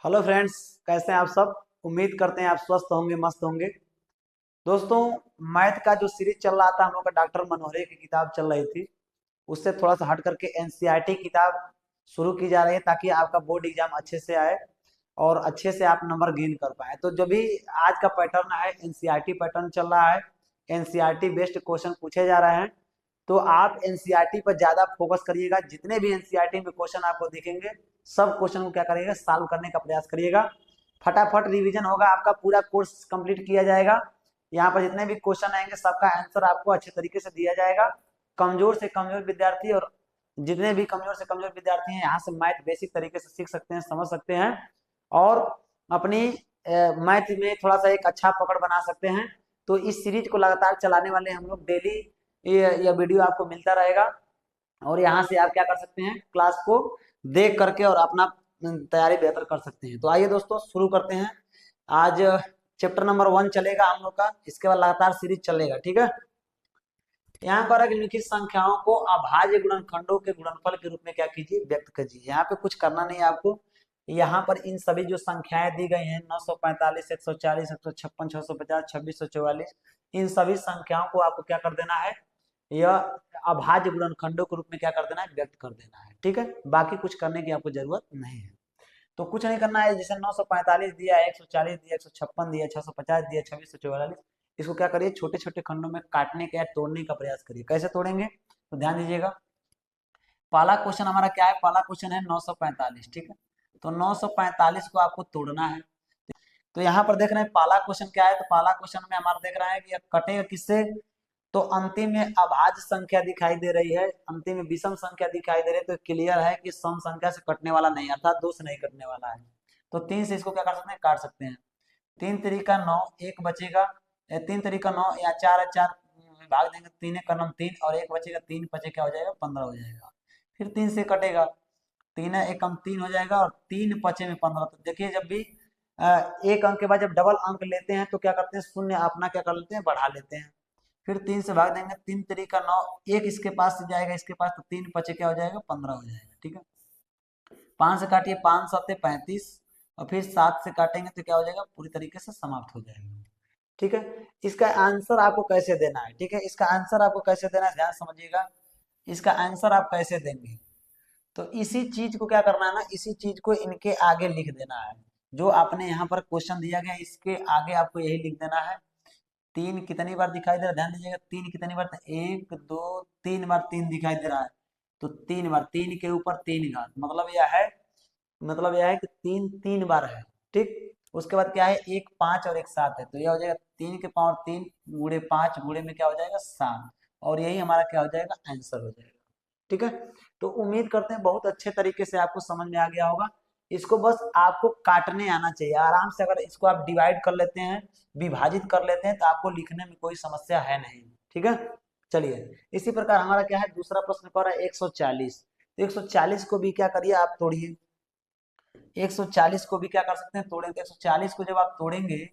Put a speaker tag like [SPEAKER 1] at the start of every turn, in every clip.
[SPEAKER 1] Hello friends, कैसे हैं आप सब। उम्मीद करते हैं आप स्वस्थ होंगे, मस्त होंगे। दोस्तों, मैथ का जो सीरीज चल रहा था हम लोग का, डॉक्टर मनोहरे की किताब चल रही थी, उससे थोड़ा सा हट करके एनसीईआरटी किताब शुरू की जा रही है ताकि आपका बोर्ड एग्जाम अच्छे से आए और अच्छे से आप नंबर गेन कर पाए। तो जो भी आज का पैटर्न है, एनसीईआरटी पैटर्न चल रहा है। एनसीईआरटी बेस्ड क्वेश्चन पूछे जा रहे हैं, तो आप एनसीईआरटी पर ज्यादा फोकस करिएगा। जितने भी एनसीईआरटी में क्वेश्चन आपको दिखेंगे, सब क्वेश्चन को क्या करिएगा, सॉल्व करने का प्रयास करिएगा। फटाफट रिवीजन होगा, आपका पूरा कोर्स कंप्लीट किया जाएगा। यहाँ पर जितने भी क्वेश्चन आएंगे, सबका आंसर आपको अच्छे तरीके से दिया जाएगा। कमजोर से कमजोर विद्यार्थी और जितने भी कमजोर से कमजोर विद्यार्थी हैं, यहाँ से मैथ बेसिक तरीके से सीख सकते हैं, समझ सकते हैं और अपनी मैथ में थोड़ा सा एक अच्छा पकड़ बना सकते हैं। तो इस सीरीज को लगातार चलाने वाले हम लोग, डेली ये वीडियो आपको मिलता रहेगा और यहाँ से आप क्या कर सकते हैं, क्लास को देख करके और अपना तैयारी बेहतर कर सकते हैं। तो आइए दोस्तों, शुरू करते हैं। आज चैप्टर नंबर 1 चलेगा हम लोग का, इसके बाद लगातार सीरीज चलेगा, ठीक है। यहाँ पर निम्नलिखित संख्याओं को अभाज्य गुणनखंडों के गुणनफल के रूप में क्या कीजिए, व्यक्त कीजिए। यहाँ पे कुछ करना नहीं है आपको। यहाँ पर इन सभी जो संख्याएं दी गई हैं, 945, 140, 156, 650, 2644, इन सभी संख्याओं को आपको क्या कर देना है, यह अभाज्य गुणनखंडों के रूप में क्या कर देना है, व्यक्त कर देना है, ठीक है। बाकी कुछ करने की आपको जरूरत नहीं है। तो कुछ नहीं करना है। जैसे 945 दिया, 140 दिया, 156 दिया, 650 दिया, 2644, इसको क्या करिए, छोटे छोटे खंडों में काटने का या तोड़ने का प्रयास करिए। कैसे तोड़ेंगे, तो ध्यान दीजिएगा। पहला क्वेश्चन हमारा क्या है, पहला क्वेश्चन है 945, ठीक है। तो 945 को आपको तोड़ना है। तो यहाँ पर देख रहे हैं पहला क्वेश्चन क्या है, तो पहला क्वेश्चन में हमारा देख रहा है कि कटेगा किससे। तो अंतिम में अभाज्य संख्या दिखाई दे रही है, अंतिम में विषम संख्या दिखाई दे रही है, तो क्लियर है कि सम संख्या से कटने वाला नहीं, अर्थात 2 से नहीं कटने वाला है। तो 3 से इसको क्या कर सकते हैं, काट सकते हैं। 3 तरीका 9, एक बचेगा। 3 तरीका 9 या 4 है, 4 भाग देंगे, 3 का नम 3 और एक बचेगा, 3 बचे क्या हो जाएगा, 15 हो जाएगा। फिर 3 से कटेगा, 3 है, एक कम 3 हो जाएगा और 3 पचे में 15। तो देखिए, जब भी एक अंक के बाद जब डबल अंक लेते हैं तो क्या करते हैं, शून्य अपना क्या कर लेते हैं, बढ़ा लेते हैं। फिर 3 से भाग देंगे, 3 तरीका 9, एक इसके पास से जाएगा, इसके पास, तो 3 पचे क्या हो जाएगा, 15 हो जाएगा, ठीक है। 5 से काटिए, 5 7 35 और फिर 7 से काटेंगे तो क्या हो जाएगा, पूरी तरीके से समाप्त हो जाएगा, ठीक है। इसका आंसर आपको कैसे देना है, ठीक है, इसका आंसर आपको कैसे देना है, ध्यान समझिएगा। इसका आंसर आप कैसे देंगे, तो इसी चीज को क्या करना है ना, इसी चीज को इनके आगे लिख देना है। जो आपने यहाँ पर क्वेश्चन दिया गया, इसके आगे आपको यही लिख देना है। 3 कितनी बार दिखाई दे रहा है, ध्यान दीजिएगा। 3 कितनी बार, 1 2 3 बार 3 दिखाई दे रहा है। तो 3 बार, 3 के ऊपर 3 घात, मतलब यह है कि 3 3 बार है, ठीक। उसके बाद क्या है, एक 5 और एक 7 है, तो यह हो जाएगा 3 के पावर 3 गुणे 5 गुणे में क्या हो जाएगा, 7। और यही हमारा क्या हो जाएगा, आंसर हो जाएगा, ठीक है। तो उम्मीद करते हैं बहुत अच्छे तरीके से आपको समझ में आ गया होगा। इसको बस आपको काटने आना चाहिए आराम से। अगर इसको आप डिवाइड कर लेते हैं, विभाजित कर लेते हैं, तो आपको लिखने में कोई समस्या है नहीं, ठीक है। चलिए, इसी प्रकार हमारा क्या है, दूसरा प्रश्न पर है 140। तो 140 को भी क्या करिए, आप तोड़िए। 140 को भी क्या कर सकते हैं, तोड़ेंगे। 140 को जब आप तोड़ेंगे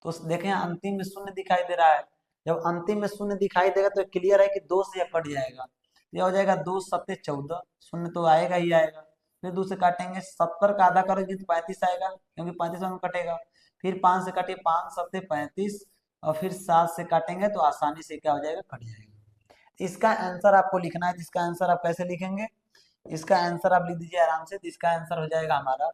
[SPEAKER 1] तो देखें अंतिम में शून्य दिखाई दे रहा है। जब अंतिम में शून्य दिखाई देगा तो क्लियर है कि 2 से यह कट जाएगा। यह हो जाएगा 2 सत्ते 14, शून्य तो आएगा ही आएगा। फिर 2 से काटेंगे, 70 का आधा करोगे तो 35 आएगा, क्योंकि 35 में कटेगा। फिर 5 से काटिए, 5 सत्ते 35 और फिर 7 से काटेंगे तो आसानी से क्या हो जाएगा, कट जाएगा। इसका आंसर आपको लिखना है। इसका आंसर आप कैसे लिखेंगे, इसका आंसर आप लिख दीजिए आराम से। तो इसका आंसर हो जाएगा हमारा,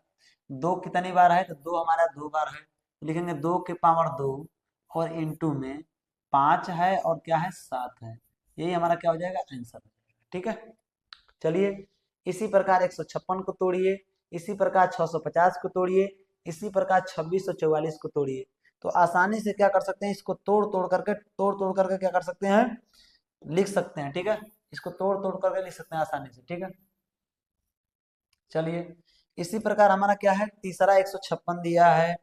[SPEAKER 1] 2 कितनी बार है, तो 2 हमारा 2 बार है, तो लिखेंगे 2 के पावर 2 और इंटू में 5 है और क्या है, 7 है। यही हमारा क्या हो जाएगा, आंसर हो जाएगा, ठीक है। चलिए, इसी प्रकार 156 को तोड़िए, इसी प्रकार 650 को तोड़िए, इसी प्रकार 2644 को तोड़िए। तो आसानी से क्या कर सकते हैं, इसको तोड़ तोड़ करके क्या कर सकते हैं, लिख सकते हैं, ठीक है। इसको तोड़ तोड़ करके लिख सकते हैं आसानी से, ठीक है। चलिए, इसी प्रकार हमारा क्या है, तीसरा 156 दिया है,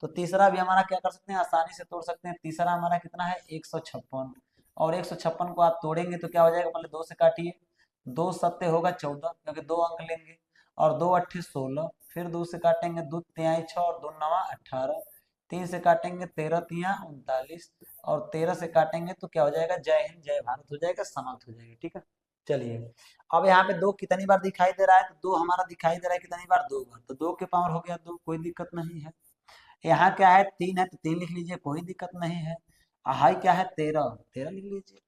[SPEAKER 1] तो तीसरा भी हमारा क्या कर सकते हैं, आसानी से तोड़ सकते हैं। तीसरा हमारा कितना है, 156, और 156 को आप तोड़ेंगे तो क्या हो जाएगा, पहले 2 से काटिए, 2 सत्ते होगा 14, क्योंकि 2 अंक लेंगे, और 2 अट्ठे 16, फिर 2 से काटेंगे, 2 तिहाई 6 और 2 नवा 18, 3 से काटेंगे, 13 तिहा 39 और 13 से काटेंगे तो क्या हो जाएगा, जय हिंद जय भारत हो जाएगा, समाप्त हो जाएगा, ठीक है। चलिए, अब यहाँ पे 2 कितनी बार दिखाई दे रहा है, तो 2 हमारा दिखाई दे रहा है कितनी बार, 2 बार, तो 2 के पावर हो गया 2, कोई दिक्कत नहीं है। यहाँ क्या है 3 है तो 3 लिख लीजिए, कोई दिक्कत नहीं है। हाई क्या है 13, 13 लिख लीजिए।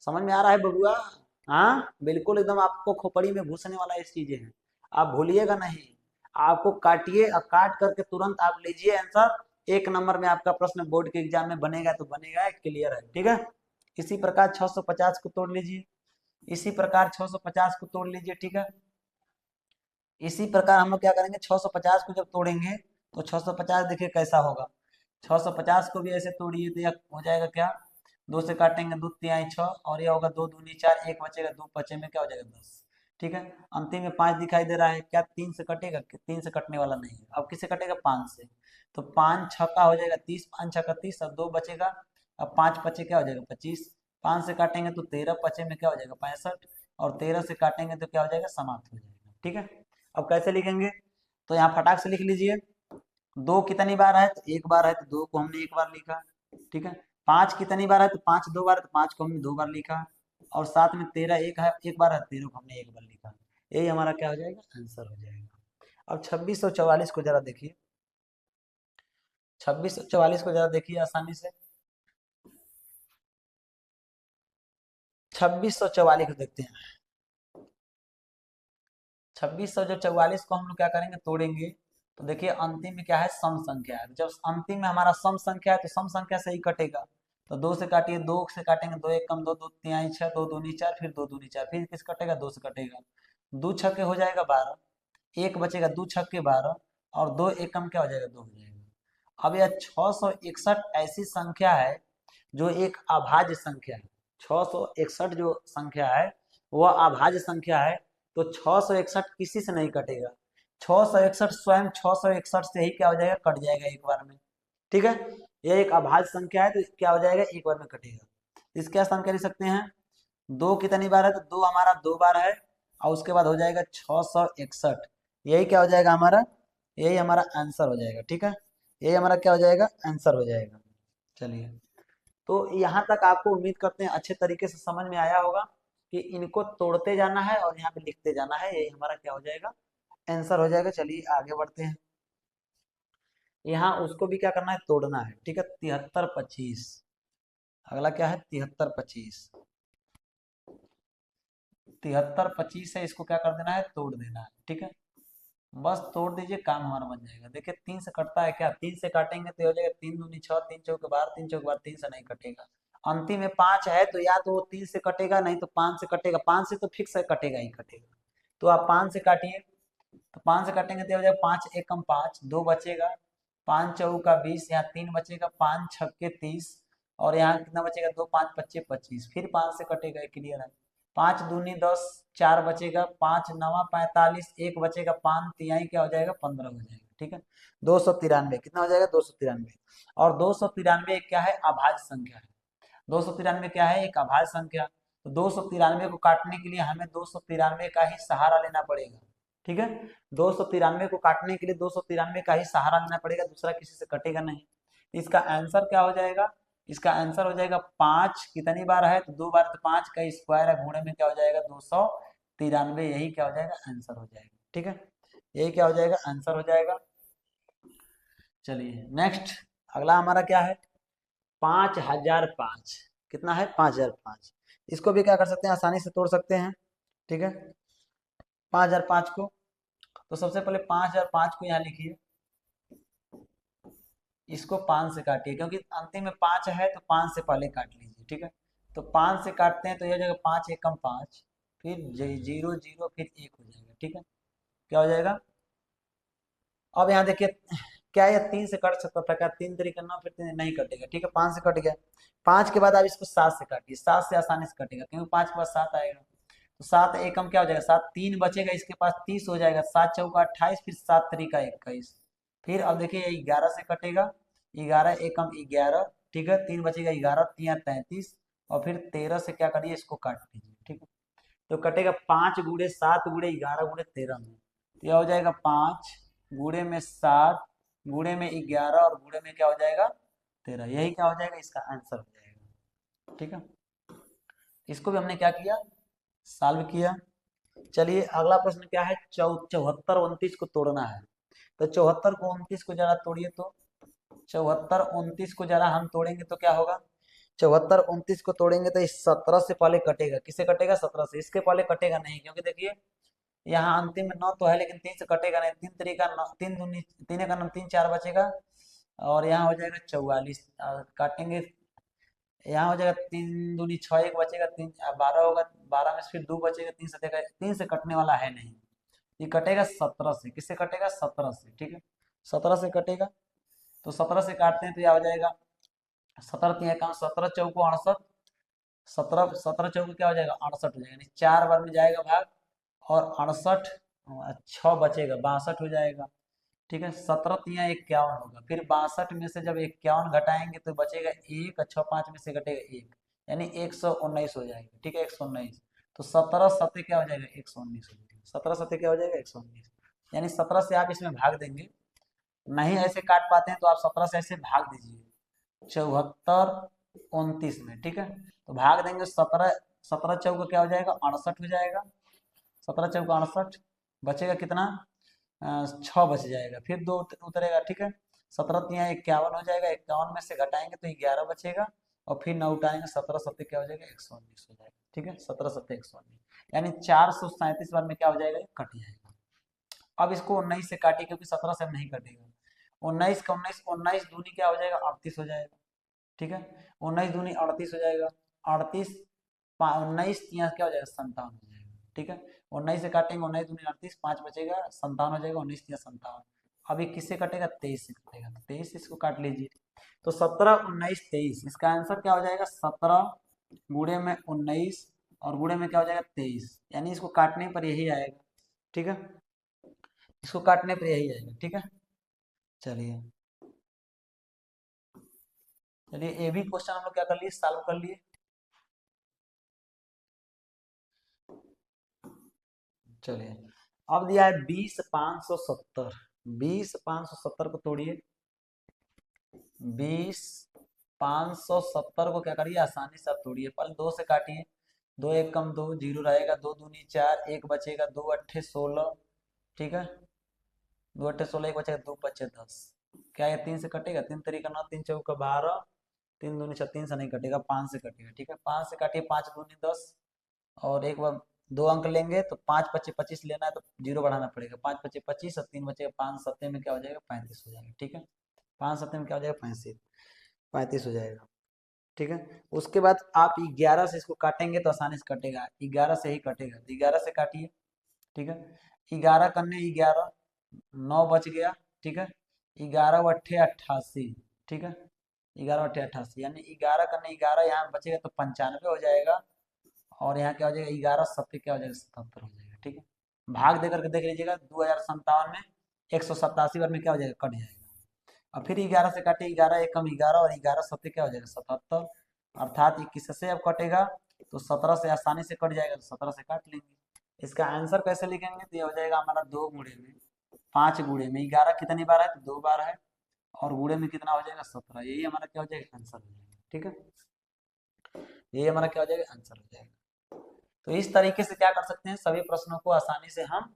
[SPEAKER 1] समझ में आ रहा है बबुआ? हाँ बिल्कुल, एकदम आपको खोपड़ी में घुसने वाला इस चीजें हैं, आप भूलिएगा नहीं। आपको काटिए और काट करके तुरंत आप लीजिए आंसर, 1 नंबर में आपका प्रश्न बोर्ड के एग्जाम में बनेगा तो बनेगा, क्लियर है, ठीक है। इसी प्रकार 650 को तोड़ लीजिए, इसी प्रकार 650 को तोड़ लीजिए, ठीक है। इसी प्रकार हम लोग क्या करेंगे, 650 को जब तोड़ेंगे तो 650 देखिए कैसा होगा। 650 को भी ऐसे तोड़िए तो यह हो जाएगा क्या, 2 से काटेंगे 2 तिहाई 6, और यह होगा 2 दूनी 4, 1 बचेगा, 2 बचे में क्या हो जाएगा 10, ठीक है। अंतिम में 5 दिखाई दे रहा है, क्या 3 से कटेगा, 3 से कटने वाला नहीं है, अब किससे कटेगा 5 से, तो 5 छक्का हो जाएगा 30, 5 छक्का 30, अब 2 बचेगा, अब 5 बचे क्या हो जाएगा 25, 5 से काटेंगे तो 13 बचे में क्या हो जाएगा 65, और 13 से काटेंगे तो क्या हो जाएगा, समाप्त हो जाएगा, ठीक है। अब कैसे लिखेंगे, तो यहाँ फटाक से लिख लीजिए, 2 कितनी बार है, तो 1 बार है, तो 2 को हमने 1 बार लिखा, ठीक है। 5 कितनी बार है, तो 5 2 बार है, तो 5 को हमने 2 बार लिखा, और साथ में 13 एक है, 1 बार है, 13 को हमने 1 बार लिखा, यही हमारा क्या हो जाएगा, आंसर हो जाएगा। अब 2644 को जरा देखिए, 2644 को जरा देखिए आसानी से, 2644 को देखते हैं। 2644 को हम लोग क्या करेंगे, तोड़ेंगे, तो देखिए अंतिम में क्या है, सम संख्या है, जब अंतिम में हमारा सम संख्या है तो सम संख्या से ही कटेगा, तो 2 से काटिए, 2 से काटेंगे 2 एक कम 2, 2 तिहाई 6, 2 दूनी 4, फिर 2 दूनी 4, फिर किस कटेगा 2 से कटेगा, 2 छक्के हो जाएगा 12, 1 बचेगा 2 छक्के 12, और 2 एक कम क्या हो जाएगा 2 हो जाएगा। अब यह 661 ऐसी संख्या है जो एक अभाज्य संख्या है, 661 जो संख्या है वह अभाज्य संख्या है, तो 661 किसी से नहीं कटेगा, 661 स्वयं 661 से ही क्या हो जाएगा, कट जाएगा एक बार में, ठीक है। यह एक अभाज्य संख्या है तो क्या हो जाएगा, एक बार में कटेगा। इसके स्थान क्या लिख सकते हैं, 2 कितनी बार है, तो 2 हमारा 2 बार है, और उसके बाद हो जाएगा 661, यही क्या हो जाएगा हमारा, यही हमारा आंसर हो जाएगा, ठीक है। यही हमारा क्या हो जाएगा, आंसर हो जाएगा। चलिए, तो यहाँ तक आपको उम्मीद करते हैं अच्छे तरीके से समझ में आया होगा कि इनको तोड़ते जाना है और यहाँ पे लिखते जाना है, यही हमारा क्या हो जाएगा, आंसर हो जाएगा। चलिए आगे बढ़ते हैं, यहाँ उसको भी क्या करना है, तोड़ना है, ठीक है। 7325, अगला क्या है 7325, 7325 है, इसको क्या कर देना है, तोड़ देना है, ठीक है। बस तोड़ दीजिए, काम हमारा बन जाएगा। देखिए 3 से कटता है क्या, 3 से काटेंगे तो हो जाएगा 3 दूनी 6, 3 चौके 12, 3 चौके 12, 3 से नहीं कटेगा। अंतिम में 5 है तो या तो वो 3 से कटेगा, नहीं तो 5 से कटेगा, 5 से तो फिक्स है कटेगा ही कटेगा, तो आप 5 से काटिए, तो 5 से काटेंगे तो हो जाएगा 5 एक कम 5, 2 बचेगा, 5 चौका 20, यहाँ 3 बचेगा, 5 छक्के 30, और यहाँ कितना बचेगा 2 5 25 25, फिर 5 से कटेगा, क्लियर है। 5 दूनी 10, 4 बचेगा, 5 नवा 45, 1 बचेगा, 5 तिहाई क्या हो जाएगा 15 हो जाएगा, ठीक है। 293 कितना हो जाएगा 293, और 293 क्या है, अभाज्य संख्या है। 293 क्या है, एक अभाज्य संख्या, तो 293 को काटने के लिए हमें 293 का ही सहारा लेना पड़ेगा, ठीक है। 293 को काटने के लिए 293 का ही सहारा लेना पड़ेगा, दूसरा किसी से कटेगा नहीं। इसका आंसर क्या हो जाएगा, इसका आंसर हो जाएगा 5 कितनी बार है, तो 2 बार, तो 5 का स्क्वायर है, गुणे में क्या हो जाएगा 293, यही क्या हो जाएगा आंसर हो जाएगा, ठीक है। यही क्या हो जाएगा आंसर हो जाएगा। चलिए नेक्स्ट, अगला हमारा क्या है 5005, कितना है 5005, इसको भी क्या कर सकते हैं, आसानी से तोड़ सकते हैं, ठीक है। 5005 को, तो सबसे पहले 5005 को यहाँ लिखिए, इसको 5 से काटिए, क्योंकि अंतिम में 5 है तो 5 से पहले काट लीजिए, ठीक है। तो 5 से काटते हैं तो यह जगह 5 एक कम 5, फिर 0 0 फिर 1 हो जाएगा, ठीक है। क्या हो जाएगा, अब यहाँ देखिए, क्या ये 3 से कट सकता था क्या, 3 तरीके ना, फिर 3 नहीं कटेगा, ठीक है। 5 से कट गया, 5 के बाद आप इसको 7 से काटिए, 7 से आसानी से कटेगा, क्योंकि 5 के बाद 7 आएगा, तो 7 एकम क्या हो जाएगा 7, 3 बचेगा, इसके पास 30 हो जाएगा, 7 चौका 28, फिर 7 तरीका 21, फिर अब देखिए ये 11 से कटेगा, 11 एकम 11, ठीक है। 3 बचेगा 11 3 33, और फिर 13 से क्या करिए, इसको काट लीजिए, ठीक है। तो कटेगा 5 गुणे 7 गुणे 11 गुणे 13 में, तो यह हो जाएगा 5 गुणे में 7 गुणे में 11 और गुणे में क्या हो जाएगा 13, यही क्या हो जाएगा इसका आंसर हो जाएगा, ठीक है। इसको भी हमने क्या किया, सॉल्व किया। चलिए अगला प्रश्न क्या है, 74 29 को तोड़ना है। तो 74 को 29 को जरा तोड़िए, तो 74 29 को जरा हम तोड़ेंगे तो क्या होगा, 74 29 को तोड़ेंगे तो इस 17 से पहले कटेगा, किसे कटेगा, 17 से, इसके पहले कटेगा नहीं, क्योंकि देखिए यहाँ अंतिम में 9 तो है लेकिन 3 से कटेगा नहीं, 3 तरीका 9, 3 दूनी 3 का 9 3 4 बचेगा, और यहाँ हो जाएगा 44, काटेंगे, यहाँ हो जाएगा 3 दूनी 6, एक बचेगा, 3 12 होगा, 12 में से फिर 2 बचेगा, 3 से देगा, 3 से कटने वाला है नहीं, ये कटेगा 17 से, किससे कटेगा, 17 से, ठीक है, 17 से कटेगा। तो 17 से काटते हैं तो यह हो जाएगा 17 तीन का 17 चौको 68, 17 चौको क्या हो जाएगा, 68 हो जाएगा, यानी 4 बार में जाएगा भाग, और 68 6 बचेगा, 62 हो जाएगा, ठीक है, 17 तिया 51 होगा, फिर 62 में से जब 51 घटाएंगे तो बचेगा 1, अच्छा 5 में से घटेगा 1, यानी 119 हो जाएगा, ठीक है, 119, तो 17 सत्ते क्या हो जाएगा, 119 हो जाएगा, 17 सत्ते क्या हो जाएगा, 119, यानी 17 से आप इसमें भाग देंगे, नहीं ऐसे काट पाते हैं तो आप 17 से ऐसे भाग दीजिए 74 29 में, ठीक है, तो भाग देंगे 17, 17 चौका क्या हो जाएगा, 68 हो जाएगा, 17 चौका 68, बचेगा कितना, 6 बच जाएगा, फिर 2 उतरेगा, ठीक है, 17 तिया 51 हो जाएगा, 51 में से घटाएंगे तो 11 बचेगा, और फिर 9 उठाएंगे, 17 सत्ते क्या हो जाएगा, 119 हो जाएगा, ठीक है, 17 सत्ते 119, यानी 437 बार में क्या हो जाएगा, कट जाएगा। अब इसको 19 से काटिए, क्योंकि 17 से नहीं कटेगा, 19 का 19, 19 दूनी क्या हो जाएगा, 38 हो जाएगा, ठीक है, 19 दूनी 38 हो जाएगा, 38 19 तिया क्या हो जाएगा, 57 हो जाएगा, ठीक है, 19 से काटेंगे, 19 दूनी 38, 5 बचेगा, 57 हो जाएगा, 19 तिया 57, अभी किससे कटेगा, 23 से कटेगा, तो 23 इसको काट लीजिए, तो 17 19 23, इसका आंसर क्या हो जाएगा, 17 गुणे में 19 और गुणे में क्या हो जाएगा, 23, यानी इसको काटने पर यही आएगा, ठीक है, इसको काटने पर यही आएगा, ठीक है। चलिए चलिए ये भी क्वेश्चन हम लोग क्या कर लिए, सॉल्व कर लिए। चलिए अब दिया है 20 570, 20 570 को तोड़िए, 20 570 को क्या करिए, आसानी से आप तोड़िए, पहले 2 से काटिए, 2 एक कम 2 जीरो रहेगा, 2 दूनी 4, एक बचेगा, 2 अट्ठे 16, ठीक है, 2 अट्ठे 16, एक बचेगा, 2 पच्चे 10, क्या ये 3 से कटेगा, 3 तरीका 9, 3 चौका 12, 3 दूनी 6, 3 से नहीं कटेगा, 5 से कटेगा, ठीक है, 5 से काटिए, 5 दूनी 10, और एक बार 2 अंक लेंगे तो 5 पच्चे 25 लेना है तो जीरो बढ़ाना पड़ेगा, 5 पच्चे 25 और 3 बचेगा, 5 सत्ते में क्या हो जाएगा, 35 हो जाएगा, ठीक है, 5 सत्ते में क्या हो जाएगा, 35 हो जाएगा, ठीक है। उसके बाद आप 11 से इसको काटेंगे तो आसानी से कटेगा, 11 से ही कटेगा, तो 11 से काटिए, ठीक है, 11 करने 11, 9 बच गया, ठीक है, 11 अट्ठे 88, ठीक है, 11 अट्ठे 88, यानी 11 करने 11, यहाँ बचेगा तो 95 हो जाएगा, और यहाँ क्या हो जाएगा, 11 सत्ते क्या हो जाएगा, 77 हो जाएगा, ठीक है, भाग दे करके देख लीजिएगा, 2057 में 187 बार में क्या हो जाएगा, कट जाएगा, और फिर 11 से काटे, 11 एक कम 11, और 11 सत्ते क्या हो जाएगा, 77, अर्थात 21 से अब कटेगा तो 17 से आसानी से कट जाएगा, तो 17 से काट लेंगे। इसका आंसर कैसे लिखेंगे, तो ये हो जाएगा हमारा 2 गुणे में 5 गुणे में 11 कितनी बार है, तो 2 बार है, और गुणे में कितना हो जाएगा, 17, यही हमारा क्या हो जाएगा, आंसर हो जाएगा, ठीक है, यही हमारा क्या हो जाएगा, आंसर हो जाएगा। तो इस तरीके से क्या कर सकते हैं, सभी प्रश्नों को आसानी से हम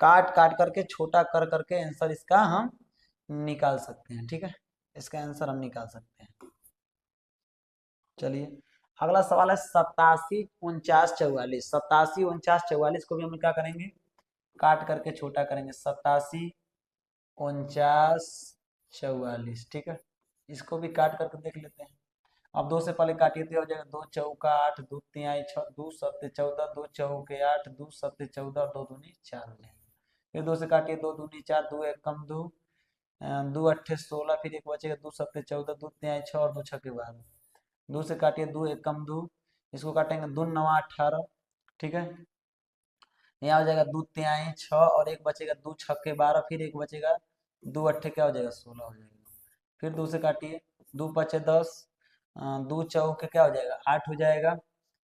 [SPEAKER 1] काट काट करके, छोटा कर करके आंसर इसका हम निकाल सकते हैं, ठीक है, इसका आंसर हम निकाल सकते हैं। चलिए अगला सवाल है 87 49 44, 87 49 44 को भी हम क्या करेंगे, काट करके छोटा करेंगे, 87 49 44, ठीक है, इसको भी काट करके देख लेते हैं। अब 2 से पहले काटिए तो हो जाएगा, 2 चौका 8, 2 तिहाई 6, 2 सत्ते 14, 2 चौके 8, 2 सत्ते 14 और 2 दूनी 4 हो जाएगा, फिर 2 से काटिए, 2 दूनी 4, 2 एक कम 2, 2 अट्ठे 16, फिर एक बचेगा, 2 सत्ते 14, 2 तिहाई 6 और 2 छक्के 12, 2 से काटिए, 2 एक कम 2, इसको काटेंगे, 2 नवा 18, ठीक है, यहाँ हो जाएगा, 2 तिहाई 6 और एक बचेगा, 2 छक्के 12, फिर एक बचेगा, 2 अट्ठे क्या हो जाएगा, 16 हो जाएगा, फिर 2 से काटिए, 2 पचे 10, 2 चौके क्या हो जाएगा, 8 हो जाएगा,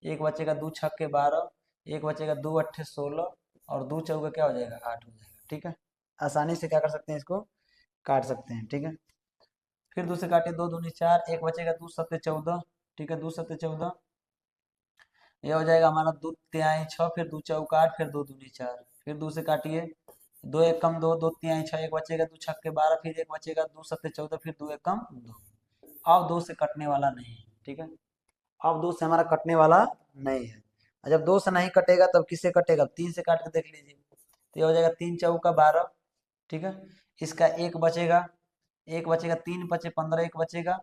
[SPEAKER 1] एक बचेगा, 2 छक्के 12, एक बचेगा, 2 अट्ठे 16 और 2 चौके क्या हो जाएगा, 8 हो जाएगा, ठीक है, आसानी से क्या कर सकते हैं, इसको काट सकते हैं, ठीक है, फिर 2 से काटिए, 2 दूनी 4, एक बचेगा, 2 सत्ते 14, ठीक है, 2 सत्ते 14, ये हो जाएगा हमारा 2 तिहाई 6, फिर 2 चौका 8, फिर 2 दूनी 4, फिर 2 से काटिए, 2 1 कम 2, 2 तिहाई 6, एक बचेगा, 2 छक्के 12, फिर एक बचेगा, 2 सत्ते 14, फिर 2 1 कम 2। अब 2 से कटने वाला नहीं है, ठीक है। अब 2 से हमारा कटने वाला नहीं है। और जब 2 से नहीं कटेगा तब किससे कटेगा, 3 से काट के देख लीजिए, तो ये हो जाएगा 3 चौका 12, ठीक है। इसका एक बचेगा, 3 5 15, एक बचेगा,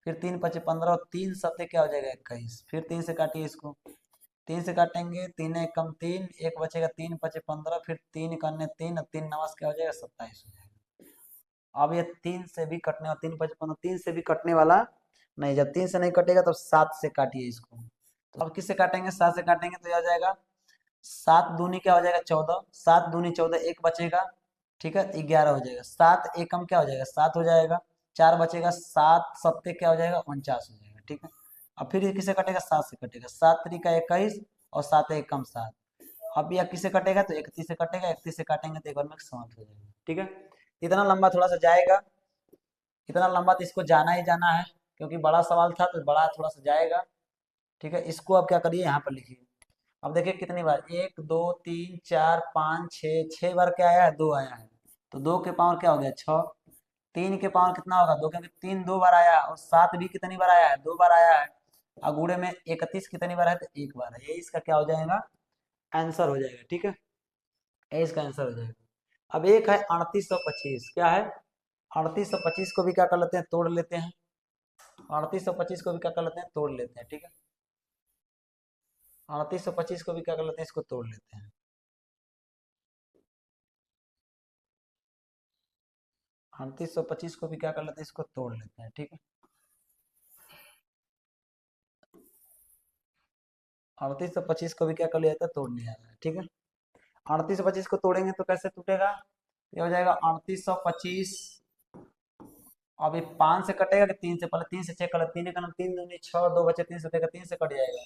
[SPEAKER 1] फिर 3 5 15 और 3 सत्ते क्या हो जाएगा 21, फिर 3 से काटिए इसको, 3 से काटेंगे, 3 1 कम 3, एक बचेगा, 3 5 15, फिर 3 1 अन्य 3 और 3 9 क्या हो जाएगा 27 हो जाएगा। अब ये 3 से भी कटने वाला, 3 5 15, 3 से भी कटने वाला नहीं, जब 3 से नहीं कटेगा तब 7 से काटिए इसको। तो अब किससे काटेंगे, 7 से काटेंगे तो यह हो जाएगा 7 दूनी क्या हो जाएगा 14, 7 दूनी 14, एक बचेगा, ठीक है, 11 हो जाएगा, 7 1 कम क्या हो जाएगा 7 हो जाएगा, 4 बचेगा, 7 सत्ते क्या हो जाएगा 49 हो जाएगा, ठीक है। अब फिर ये किससे कटेगा, 7 से कटेगा, 7 3 का 21 और 7 1 कम 7। अब यह किससे कटेगा, तो 31 से कटेगा, 31 से काटेंगे तो एक बार में समाप्त हो जाएगा, ठीक है। इतना लंबा थोड़ा सा जाएगा, इतना लंबा तो इसको जाना ही जाना है, क्योंकि बड़ा सवाल था तो बड़ा थोड़ा सा जाएगा, ठीक है। इसको अब क्या करिए, यहाँ पर लिखिए। अब देखिए कितनी बार, 1 2 3 4 5 6 6 बार क्या आया है, 2 आया है, तो 2 के पावर क्या हो गया 6, 3 के पावर कितना होगा 2, क्योंकि 3 2 बार आया, और 7 भी कितनी बार आया है 2 बार आया है, और गुणे में 31 कितनी बार है तो 1 बार है, ये इसका क्या हो जाएगा आंसर हो जाएगा, ठीक है, ये इसका आंसर हो जाएगा। अब एक है 3825, क्या है 3825 को भी क्या कर लेते हैं, तोड़ लेते हैं, 3825 को भी क्या कर लेते हैं, तोड़ लेते हैं, ठीक है। 3825 को भी क्या कर लेते हैं, इसको तोड़ लेते हैं। 3825 को भी क्या कर लेते हैं, इसको तोड़ लेते हैं, ठीक है। 3825 को भी क्या कर लिया जाता है, तोड़ लिया जाता है, ठीक है। 3825 को तोड़ेंगे तो कैसे टूटेगा, ये हो जाएगा 3825, अभी 5 से कटेगा कि 3 से, पहले 3 से चेक कर लो, 3 1 3 6, 2 बचे, 3 सत्ते का 3 से कट जाएगा,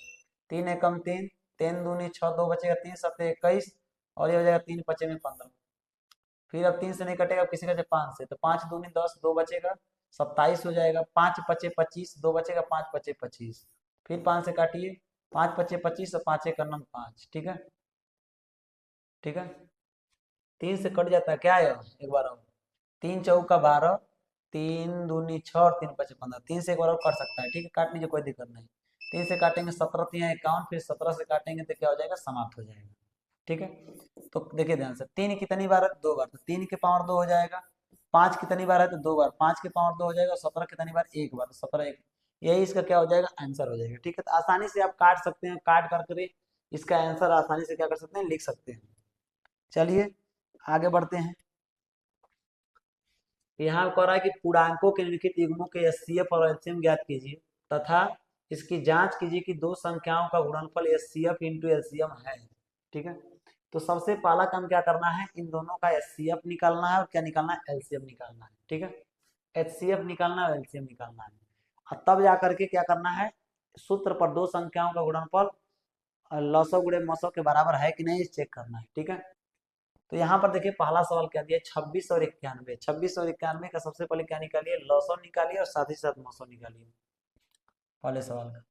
[SPEAKER 1] 3 1 कम 3, 3 दूनी 6, 2 बचेगा, 3 7 21, और ये हो जाएगा 3 5 में 15, फिर अब 3 से नहीं कटेगा, अब किसी का 5 से, तो 5 दूनी 10, 2 बचेगा, 27 हो जाएगा, 5 5 25, 2 बचेगा, 5 5 25, फिर 5 से काटिए, 5 5 25 और 5 1 5, ठीक है, ठीक है। 3 से कट जाता है क्या है, एक बार और, 3 चौका 12, 3 दूनी 6 और 3 5 15, 3 से एक बार और कट सकता है, ठीक है, काट लीजिए कोई दिक्कत नहीं, 3 से काटेंगे 17 3 51, फिर 17 से काटेंगे तो क्या हो जाएगा समाप्त हो जाएगा, ठीक है। तो देखिए ध्यान से, 3 कितनी बार है 2 बार, तो 3 के पावर 2 हो जाएगा, 5 कितनी बार है तो 2 बार, 5 के पावर 2 हो जाएगा, और 17 कितनी बार 1 बार, तो 17 1, यही इसका क्या हो जाएगा आंसर हो जाएगा, ठीक है। तो आसानी से आप काट सकते हैं, काट करके इसका आंसर आसानी से क्या कर सकते हैं, लिख सकते हैं। चलिए आगे बढ़ते हैं। यहाँ कह रहा है कि पूर्णांकों के निम्नलिखित युग्मों के एचसीएफ और एलसीएम ज्ञात कीजिए तथा इसकी जांच कीजिए कि दो संख्याओं का गुणनफल एचसीएफ इंटू एलसीएम है, ठीक है। तो सबसे पहला काम क्या करना है, इन दोनों का एचसीएफ निकालना है, और क्या निकालना है, एलसीएम निकालना है, ठीक है। एचसीएफ निकालना है, एलसीएम निकालना है, और तब जा करके क्या करना है, सूत्र पर दो संख्याओं का गुणनफल लसौ गुणे मसौ के बराबर है कि नहीं चेक करना है, ठीक है। तो यहाँ पर देखिए पहला सवाल क्या दिया, 26 और 91, 26 और 91 का सबसे पहले क्या निकालिए, लसौ निकालिए और साथ ही साथ मसौ निकालिए, पहले सवाल का।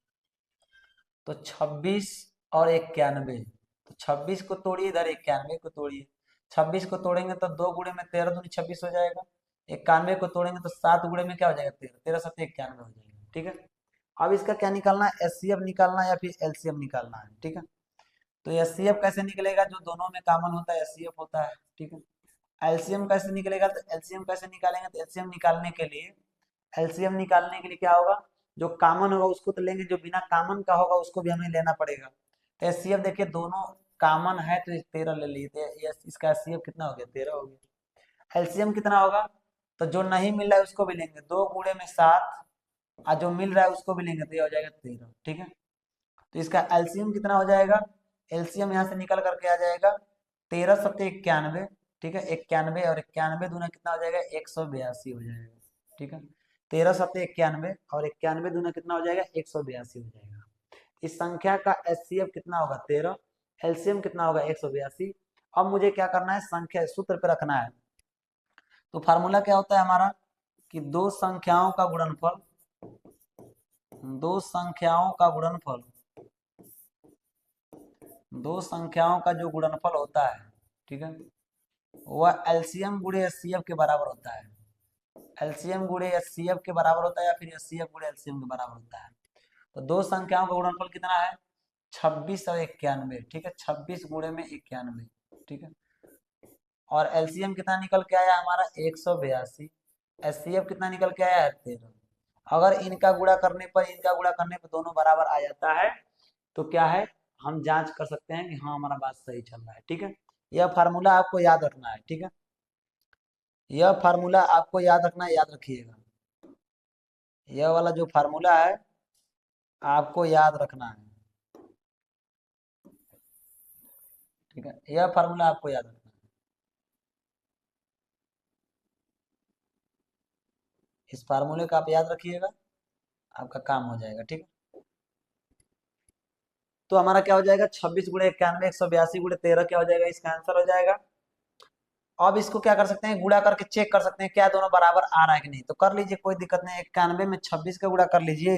[SPEAKER 1] तो 26 और 91, तो 26 को तोड़िए, इधर 91 को तोड़िए, 26 को तोड़ेंगे तो 2 गुणे में 13 दूनी 26 हो जाएगा, 91 को तोड़ेंगे तो 7 गुणे में क्या हो जाएगा 13, 13 7 91 हो जाएगा, ठीक है। अब इसका क्या निकालना है, एचसीएफ निकालना है या फिर एलसीएम निकालना है, ठीक है। तो एचसीएफ कैसे निकलेगा, जो दोनों में कॉमन होता है एचसीएफ होता है, ठीक है। एलसीएम कैसे निकलेगा, तो एलसीएम कैसे निकालेंगे, तो एलसीएम निकालने के लिए क्या होगा, जो कॉमन होगा उसको तो लेंगे, जो बिना कॉमन का होगा उसको भी हमें लेना पड़ेगा। तो एचसीएफ देखिए दोनों कॉमन है तो 13 ले लिए, तो इसका एचसीएफ कितना हो गया 13 हो गया। एलसीएम कितना होगा, तो जो नहीं मिल रहा है उसको भी लेंगे, 2 गुणे में 7, और जो मिल रहा है उसको भी लेंगे, तो ये हो जाएगा 13, ठीक है। तो इसका एलसीएम कितना हो जाएगा, एलसीएम यहाँ से निकल करके आ जाएगा 13 सत्ते 91, ठीक है, 91 और 91 दूना कितना हो जाएगा 182 हो जाएगा, ठीक है। 13 सत्ते 91 और 91 दूना कितना हो जाएगा 182 हो जाएगा। इस संख्या का एचसीएफ कितना होगा 13, एलसीएम कितना होगा 182। अब मुझे क्या करना है, संख्या सूत्र पे रखना है। तो फार्मूला क्या होता है हमारा, कि दो संख्याओं का गुणनफल दो संख्याओं का जो गुणनफल होता है, ठीक है, वह एलसीएम गुणे एचसीएफ के बराबर होता है। एलसीएम गुणे एचसीएफ के बराबर होता है या फिर एचसीएफ गुणे एलसीएम के बराबर होता है। तो दो संख्याओं का गुणनफल कितना है? 26 और 91, ठीक है, 26 गुणे में 91, ठीक है। और एलसीएम कितना निकल के आया हमारा? 182। एचसीएफ कितना निकल के आया है? 13। अगर इनका गुणा करने पर दोनों बराबर आ जाता है तो क्या है, हम जांच कर सकते हैं कि हाँ हमारा बात सही चल रहा है, ठीक है। यह फार्मूला आपको याद रखना है, ठीक है, यह फार्मूला आपको याद रखना है, याद रखिएगा। यह वाला जो फार्मूला है आपको याद रखना है, ठीक है, यह फार्मूला आपको याद रखना है। इस फार्मूले का आप याद रखिएगा, आपका काम हो जाएगा, ठीक है। तो हमारा क्या हो जाएगा? 26 गुणे 91, 182 गुणे 13 क्या हो जाएगा? इसका आंसर हो जाएगा। अब इसको क्या कर सकते हैं? गुणा करके चेक कर सकते हैं क्या दोनों बराबर आ रहा है कि नहीं। तो कर लीजिए, कोई दिक्कत नहीं। 91 में 26 का गुणा कर लीजिए,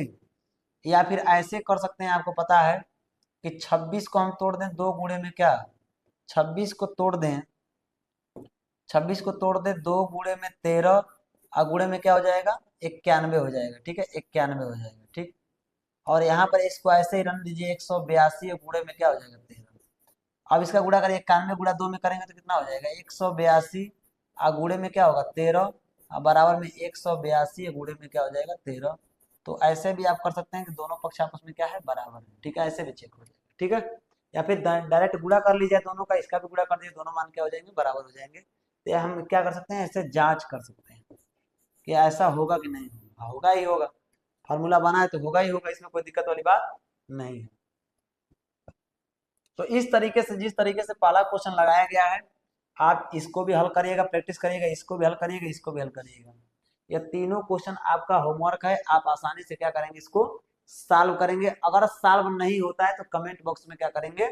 [SPEAKER 1] या फिर ऐसे कर सकते हैं, आपको पता है कि 26 को हम तोड़ दें दो गुणे में क्या, 26 को तोड़ दें, 26 को तोड़ दें दो गुणे में 13 और गुणे में क्या हो जाएगा? 91 हो जाएगा, ठीक है, 91 हो जाएगा, ठीक। और यहाँ पर इसको ऐसे ही रन दीजिए, 182 गुणे में क्या हो जाएगा? 13। अब इसका गुणा करिए, 91 गुणा 2 में करेंगे तो कितना हो जाएगा? 182 और गुणे में क्या होगा? 13 और बराबर में 182 गुणे में क्या हो जाएगा? 13। तो ऐसे भी आप कर सकते हैं कि दोनों पक्ष आपस में क्या है? बराबर है, ठीक है, ऐसे भी चेक हो जाएगा, ठीक है। या फिर डायरेक्ट गुणा कर लीजिए दोनों का, इसका भी गुणा कर दीजिए, दोनों मान क्या हो जाएंगे? बराबर हो जाएंगे। तो हम क्या कर सकते हैं? ऐसे जांच कर सकते हैं कि ऐसा होगा कि नहीं होगा। होगा ही होगा, फार्मूला बना है तो होगा ही होगा, इसमें कोई दिक्कत वाली बात नहीं है। तो इस तरीके से, जिस तरीके से पहला क्वेश्चन लगाया गया है, आप इसको भी हल करिएगा, प्रैक्टिस करिएगा, इसको भी हल करिएगा, इसको भी हल करिएगा। ये तीनों क्वेश्चन आपका होमवर्क है, आप आसानी से क्या करेंगे? इसको सॉल्व करेंगे। अगर सॉल्व नहीं होता है तो कमेंट बॉक्स में क्या करेंगे?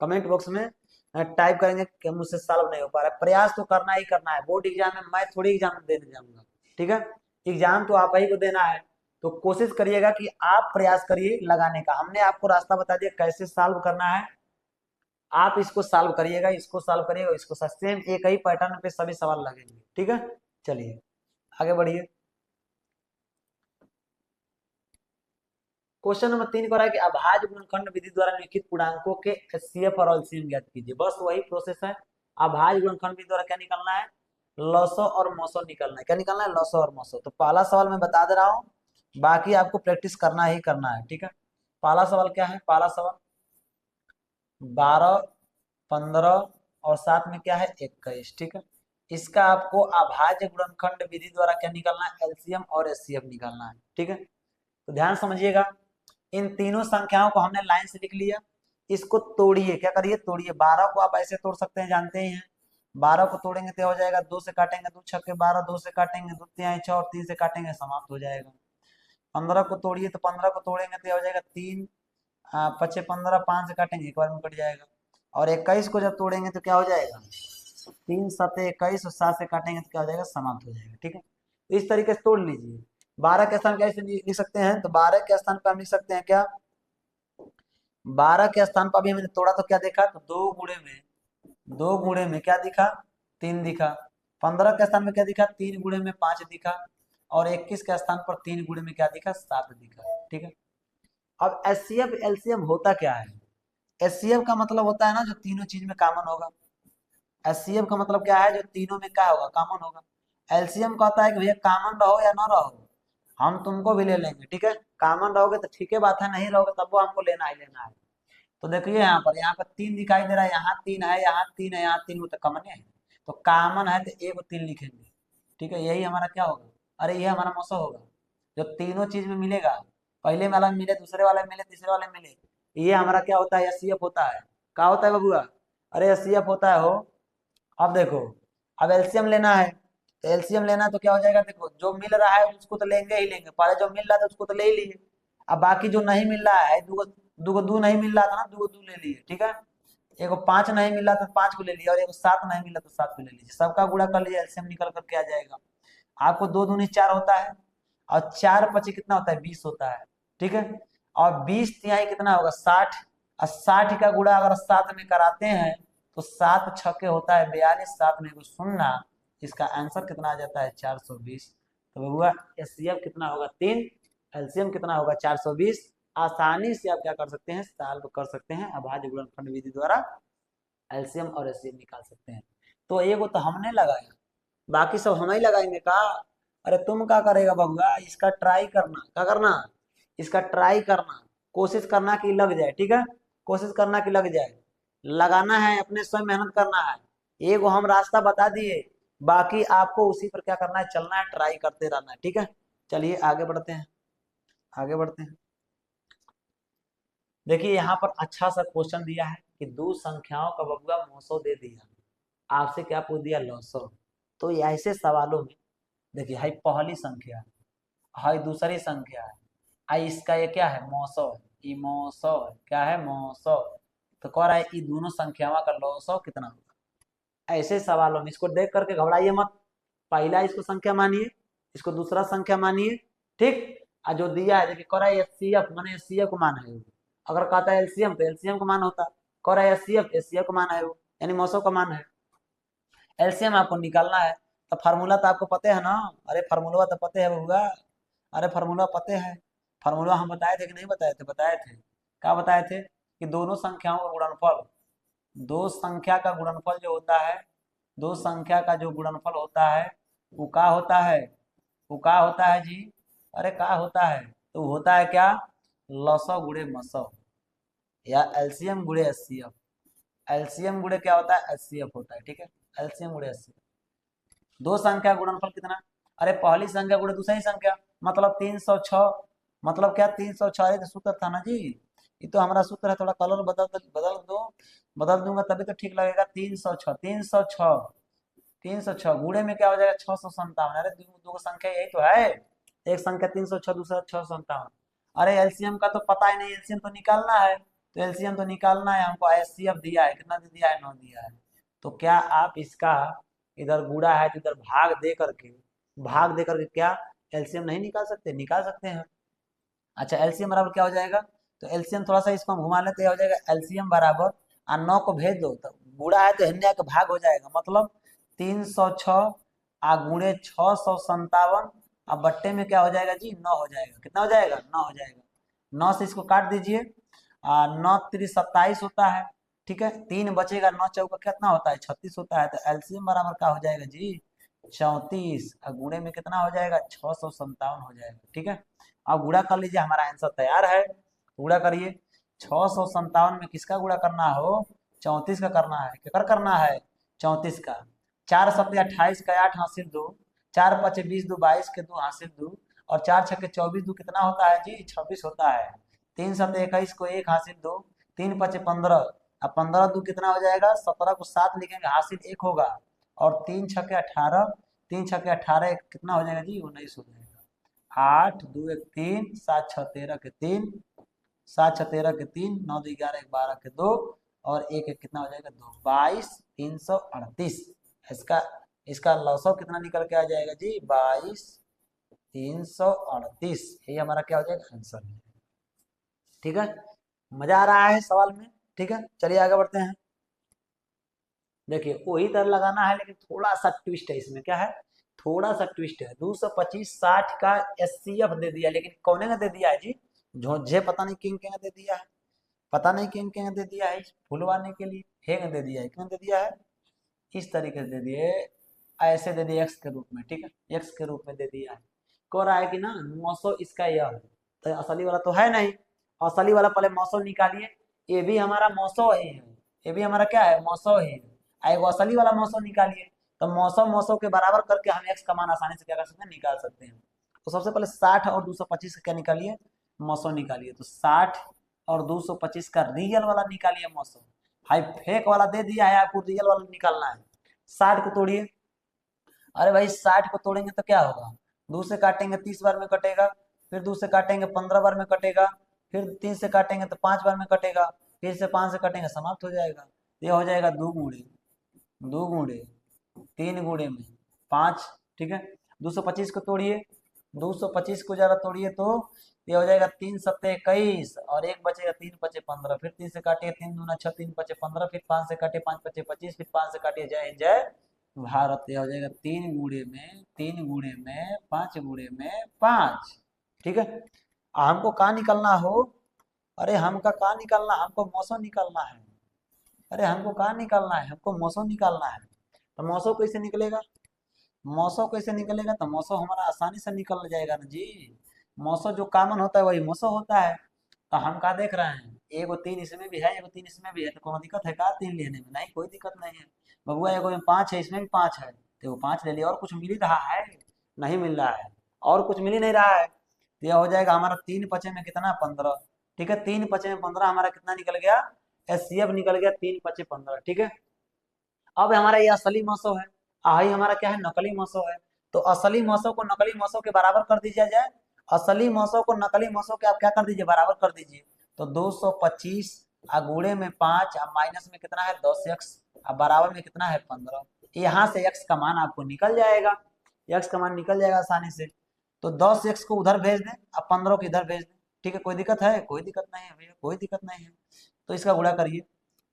[SPEAKER 1] कमेंट बॉक्स में टाइप करेंगे कि मुझसे सॉल्व नहीं हो पा रहा है। प्रयास तो करना ही करना है। बोर्ड एग्जाम में मैं थोड़ी एग्जाम देने जाऊंगा, ठीक है, एग्जाम तो आप ही को देना है। तो कोशिश करिएगा कि आप प्रयास करिए लगाने का। हमने आपको रास्ता बता दिया कैसे सॉल्व करना है, आप इसको सॉल्व करिएगा, इसको सॉल्व करिएगा, इसको सेम एक ही पैटर्न पे सभी सवाल लगेंगे, ठीक है। चलिए आगे बढ़िए। क्वेश्चन नंबर 3 को रहा है कि अभाज्य गुणनखंड विधि द्वारा लिखित पूर्णांकों के एचसीएफ और एलसीएम ज्ञात कीजिए। बस वही प्रोसेस है। अभाज्य गुणनखंड विधि द्वारा क्या निकलना है? लसो और मसो निकलना है। क्या निकलना है? लसो और मसो। तो पहला सवाल मैं बता दे रहा हूँ, बाकी आपको प्रैक्टिस करना ही करना है, ठीक है। पहला सवाल क्या है? पहला सवाल 12, 15 और साथ में क्या है? 21, ठीक है। इसका आपको अभाज्य गुणनखंड विधि द्वारा क्या निकालना है? एलसीएम और एचसीएफ निकालना है, ठीक है। तो ध्यान समझिएगा, इन तीनों संख्याओं को हमने लाइन से लिख लिया। इसको तोड़िए, क्या करिए? तोड़िए। 12 को आप ऐसे तोड़ सकते हैं, जानते ही हैं। 12 को तोड़ेंगे तो हो जाएगा, 2 से काटेंगे 2 छक्के 12, 2 से काटेंगे 2 तिहाई 6 और 3 से काटेंगे समाप्त हो जाएगा। 15 को तोड़िए तो 15 को तोड़ेंगे तो हो जाएगा 3 पचे 15, 5 से काटेंगे एक बार में कट जाएगा। और 21 को जब तोड़ेंगे तो क्या हो जाएगा? 3 7 21 और 7 से काटेंगे तो क्या हो जाएगा? समाप्त हो जाएगा, ठीक है। तो इस तरीके से तोड़ लीजिए। 12 के स्थान कैसे लिख सकते हैं? तो 12 के स्थान पर हम लिख सकते हैं क्या? 12 के स्थान पर अभी हमने तोड़ा तो क्या देखा? तो दो गुणे में क्या दिखा? 3 दिखा। 15 के स्थान में क्या दिखा? 3 गुणे में 5 दिखा। और 21 के स्थान पर 3 गुणे में क्या दिखा? 7 दिखा, ठीक है। अब एचसीएफ एलसीएम होता क्या है? एचसीएफ का मतलब होता है ना जो तीनों चीज में कॉमन होगा। एचसीएफ का मतलब क्या है? जो तीनों में क्या होगा? कॉमन होगा। एलसीएम का होता है कि भैया कॉमन रहो या ना रहो, हम तुमको भी ले लेंगे, ठीक है। कॉमन रहोगे तो ठीक है बात है, नहीं रहोगे तब वो हमको लेना ही लेना है। तो देखिए यहाँ पर 3 दिखाई दे रहा है, यहाँ 3 है, यहाँ 3 है, यहाँ 3, वो तो कॉमन है। तो कॉमन है तो एक 3 लिखेंगे, ठीक है। यही हमारा क्या होगा? अरे ये हमारा मौसम होगा। जो तीनों चीज में मिलेगा, पहले वाला मिले, दूसरे वाले मिले, तीसरे वाले मिले, ये हमारा क्या होता है? एचसीएफ होता है। क्या होता है बबुआ? अरे एचसीएफ होता है हो। अब देखो, अब एलसीएम लेना है, तो एलसीएम लेना है तो क्या हो जाएगा? देखो जो मिल रहा है उसको तो लेंगे ही लेंगे, पहले जो मिल रहा था उसको तो ले ही लिए। अब बाकी जो नहीं मिल रहा है, दू नहीं मिल रहा था ना, दू ले लिए, ठीक है। एगो 5 नहीं मिला तो 5 को ले लिया, और एगो 7 नहीं मिला तो 7 को ले लीजिए। सबका गुणा कर लीजिए, एलसीएम निकल करके आ जाएगा। आपको 2 दूनी 4 होता है, और 4 पची कितना होता है? 20 होता है, ठीक है। और 20 तिहाई कितना होगा? 60। और 60 का गुणा अगर 7 में कराते हैं तो 7 छक्के होता है 42, 7 में को शून्य, इसका आंसर कितना आ जाता है 420। तो बबुआ एचसीएफ कितना होगा 3, एलसीएम कितना होगा 420। आसानी से आप क्या कर सकते हैं, सॉल्व कर सकते हैं, अभाज्य गुणनफल विधि द्वारा एलसीएम और एचसीएफ निकाल सकते हैं। तो एगो तो हमने लगाया, बाकी सब हम ही लगाएंगे का? अरे तुम क्या करेगा बबुआ, इसका ट्राई करना, क्या करना, इसका ट्राई करना, कोशिश करना कि लग जाए, ठीक है, कोशिश करना कि लग जाए, लगाना है, अपने स्वयं मेहनत करना है। एगो हम रास्ता बता दिए, बाकी आपको उसी पर क्या करना है, चलना है, ट्राई करते रहना है, ठीक है। चलिए आगे बढ़ते हैं, आगे बढ़ते हैं। देखिए यहाँ पर अच्छा सा क्वेश्चन दिया है कि दो संख्याओं का बबुआ मौसो दे दिया, आपसे क्या पूछ दिया, लौसो। तो ऐसे सवालों में देखिए, हाई पहली संख्या है, हाई दूसरी संख्या है, आई इसका ये क्या है, मौसो, ये मौसो है, क्या है, मौसो। तो कह रहा है ये दोनों संख्याओं का लौसो कितना होगा। ऐसे सवालों में इसको देख करके घबराइए मत, पहला इसको संख्या मानिए, इसको दूसरा संख्या मानिए, ठीक। और जो दिया है देखिए, कह रहा है एचसीएफ, माने एचसीएफ को मान है वो। अगर कहता है एलसीएम तो एलसीएम का मान होता, कह रहा है एचसीएफ, एचसीएफ का मान है वो, यानी मौसो का मान है। एलसीएम आपको निकालना है तो फार्मूला तो आपको पते है ना, अरे फार्मूला तो पते है बबुआ, अरे फार्मूला पते है, फार्मूला हम बताए थे कि नहीं बताए थे, बताए थे। क्या बताए थे कि दोनों संख्याओं का गुणनफल, दो संख्या का गुणनफल जो होता है, दो संख्या का जो गुणनफल होता है वो क्या होता है, वो क्या होता है जी, अरे क्या होता है, तो होता है क्या, लसो गुणे मसो, या एलसीएम गुणे एचसीएफ। एलसीएम गुणे क्या होता है, एचसीएफ होता है, ठीक है, एलसीएम गुणे एचसीएफ। दो संख्या गुणनफल कितना, अरे पहली संख्या गुणे दूसरी संख्या, मतलब 306, मतलब क्या 306, तो सूत्र था ना जी, ये तो हमारा सूत्र है, थोड़ा कलर बदल दो, बदल दूंगा तभी तो ठीक लगेगा। 306, 306, 306 गुणे में क्या हो जाएगा 657, अरे दो संख्या यही तो है, एक संख्या 306, दूसरा 657। अरे एलसीएम का तो पता ही नहीं, एलसीएम तो निकालना है, तो एलसीएम तो निकालना है हमको, एचसीएफ दिया है, कितना दिया है, 9 दिया है। तो क्या आप इसका इधर गुणा है तो इधर भाग दे करके, भाग दे करके क्या एलसीएम नहीं निकाल सकते, निकाल सकते हैं। अच्छा एलसीएम बराबर क्या हो जाएगा, तो एलसीएम थोड़ा सा इसको हम घुमा लेते, हो जाएगा एलसीएम बराबर, 9 को भेज दो तो गुणा है तो हिन्ने का भाग हो जाएगा, मतलब 306 आ गुणे 657, अब बट्टे में क्या हो जाएगा जी, 9 हो जाएगा, कितना हो जाएगा, 9 हो जाएगा। 9 से इसको काट दीजिए, 9 3 27 होता है, ठीक है, 3 बचेगा, 9 चौका कितना होता है 36 होता है, तो एलसीएम बराबर क्या हो जाएगा जी 34, और गुणे में कितना हो जाएगा 657 हो जाएगा, ठीक है। अब गुणा कर लीजिए, हमारा आंसर तैयार है, गुणा करिए। 657 में किसका गुणा करना हो, 34 का करना है, क्या करना है 34 का, 4 सत्ते 28 का 8 हासिल 2, 4 पचे 20 2 22 के 2 हासिल 2, और 4 छक्के 24 2 कितना होता है जी 26 होता है। 3 सत्ते 21 को 1 हासिल 2, 3 पचे 15, अब 15 2 कितना हो जाएगा, 17 को 7 लिखेंगे, हासिल 1 होगा, और 3 छक्के 18, 3 छक्के 18 कितना हो जाएगा जी 19 हो जाएगा। 8 2 1 3, 7 6 13 के 3, 7 6 13 के 3, 9 2 11 1 12 के 2, और एक एक कितना हो जाएगा 2, 22 338। इसका इसका लौसव कितना निकल के आ जाएगा जी 22 338, ये हमारा क्या हो जाएगा आंसर, ठीक है। मजा आ रहा है सवाल में, ठीक है, चलिए आगे बढ़ते हैं। देखिए वही तरह लगाना है, लेकिन थोड़ा सा ट्विस्ट है इसमें, क्या है, थोड़ा सा ट्विस्ट है। 225 60 का एचसीएफ दे दिया, लेकिन कौन ने दे दिया है जी, झोंझे पता नहीं किंग किंग दे दिया है, पता नहीं किंग किंग दे दिया है, फुलवाने के लिए हेंग दे दिया है, क्यों दे दिया है, इस तरीके से दे दिए, ऐसे दे दिया एक्स के रूप में, ठीक है, एक्स के रूप में दे दिया है। कह रहा है कि ना 900 इसका यह है, तो असली वाला तो है नहीं, असली वाला पहले 900 निकालिए, ये भी हमारा 900 ही है, ये भी हमारा क्या है 900 ही है, एगो असली वाला 900 निकालिए, तो 900 900 के बराबर करके हम एक्स का मान आसानी से क्या कर सकते हैं, निकाल सकते हैं। तो सबसे पहले 60 और 225 का क्या निकालिए, 900 निकालिए, तो 60 और 225 का रियल वाला निकालिए 900, हाई फेक वाला दे दिया है आपको, रियल वाला निकालना है। 60 को तोड़िए, अरे भाई 60 को तोड़ेंगे तो क्या होगा, 2 से काटेंगे 30 बार में कटेगा, फिर 2 से काटेंगे 15 बार में कटेगा, फिर 3 से काटेंगे तो 5 बार में कटेगा, फिर से 5 से काटेंगे समाप्त हो जाएगा। ये हो जाएगा 2 गुणे 2 गुणे 3 गुणे में 5, ठीक है। 225 को तोड़िए, 225 को जरा तोड़िए तो ये हो जाएगा 3 सत्ते 21 और एक बचेगा 3 पचे 15, फिर 3 से काटिए 3 दूना 6, 3 पचे 15, फिर 5 से काटिए 5 पचे 25, फिर 5 से काटिए जय हिंद जय भारत। ये हो जाएगा 3 गुणे में 3 गुणे में 5 गुणे में 5। ठीक है, हमको कहाँ निकलना हो, अरे हमका कहाँ निकलना, हमको मौसम निकलना है। अरे हमको कहाँ निकलना है, हमको मौसम निकालना है। तो मौसम कैसे निकलेगा, मौसम कैसे निकलेगा, तो मौसम हमारा आसानी से निकल जाएगा ना जी। मौसम जो कॉमन होता है वही मौसम होता है। तो हम क्या देख रहे हैं, एगो 3 इसमें भी है, एगो 3 इसमें भी है, तो कोई दिक्कत है का 3 लेने में, नहीं कोई दिक्कत नहीं है। बबुआ एगो में 5 है, इसमें भी 5 है, तो वो 5 ले लिया। और कुछ मिल ही रहा है, नहीं मिल रहा है, और कुछ मिल ही नहीं रहा है। तो यह हो जाएगा हमारा 3 पचे में कितना 15। ठीक है, 3 पचे में 15 हमारा कितना निकल गया, एचसीएफ निकल गया 3 पचे 15। ठीक है, अब हमारा ये असली मौसम है, आई हमारा क्या है नकली मौसम है। तो असली मौसम को नकली मौसम के बराबर कर दीजिए जाए, असली मौसम को नकली मौसम के आप क्या कर दीजिए बराबर कर दीजिए। तो 225 गुणे में 5 माइनस में कितना है 10x बराबर में कितना है 15। यहाँ से x का मान आपको निकल जाएगा, x का मान निकल जाएगा आसानी से। तो 10x को उधर भेज दें, अब 15 को इधर भेज दें। ठीक है, कोई दिक्कत है, कोई दिक्कत नहीं है भैया, कोई दिक्कत नहीं है। तो इसका गुणा करिए,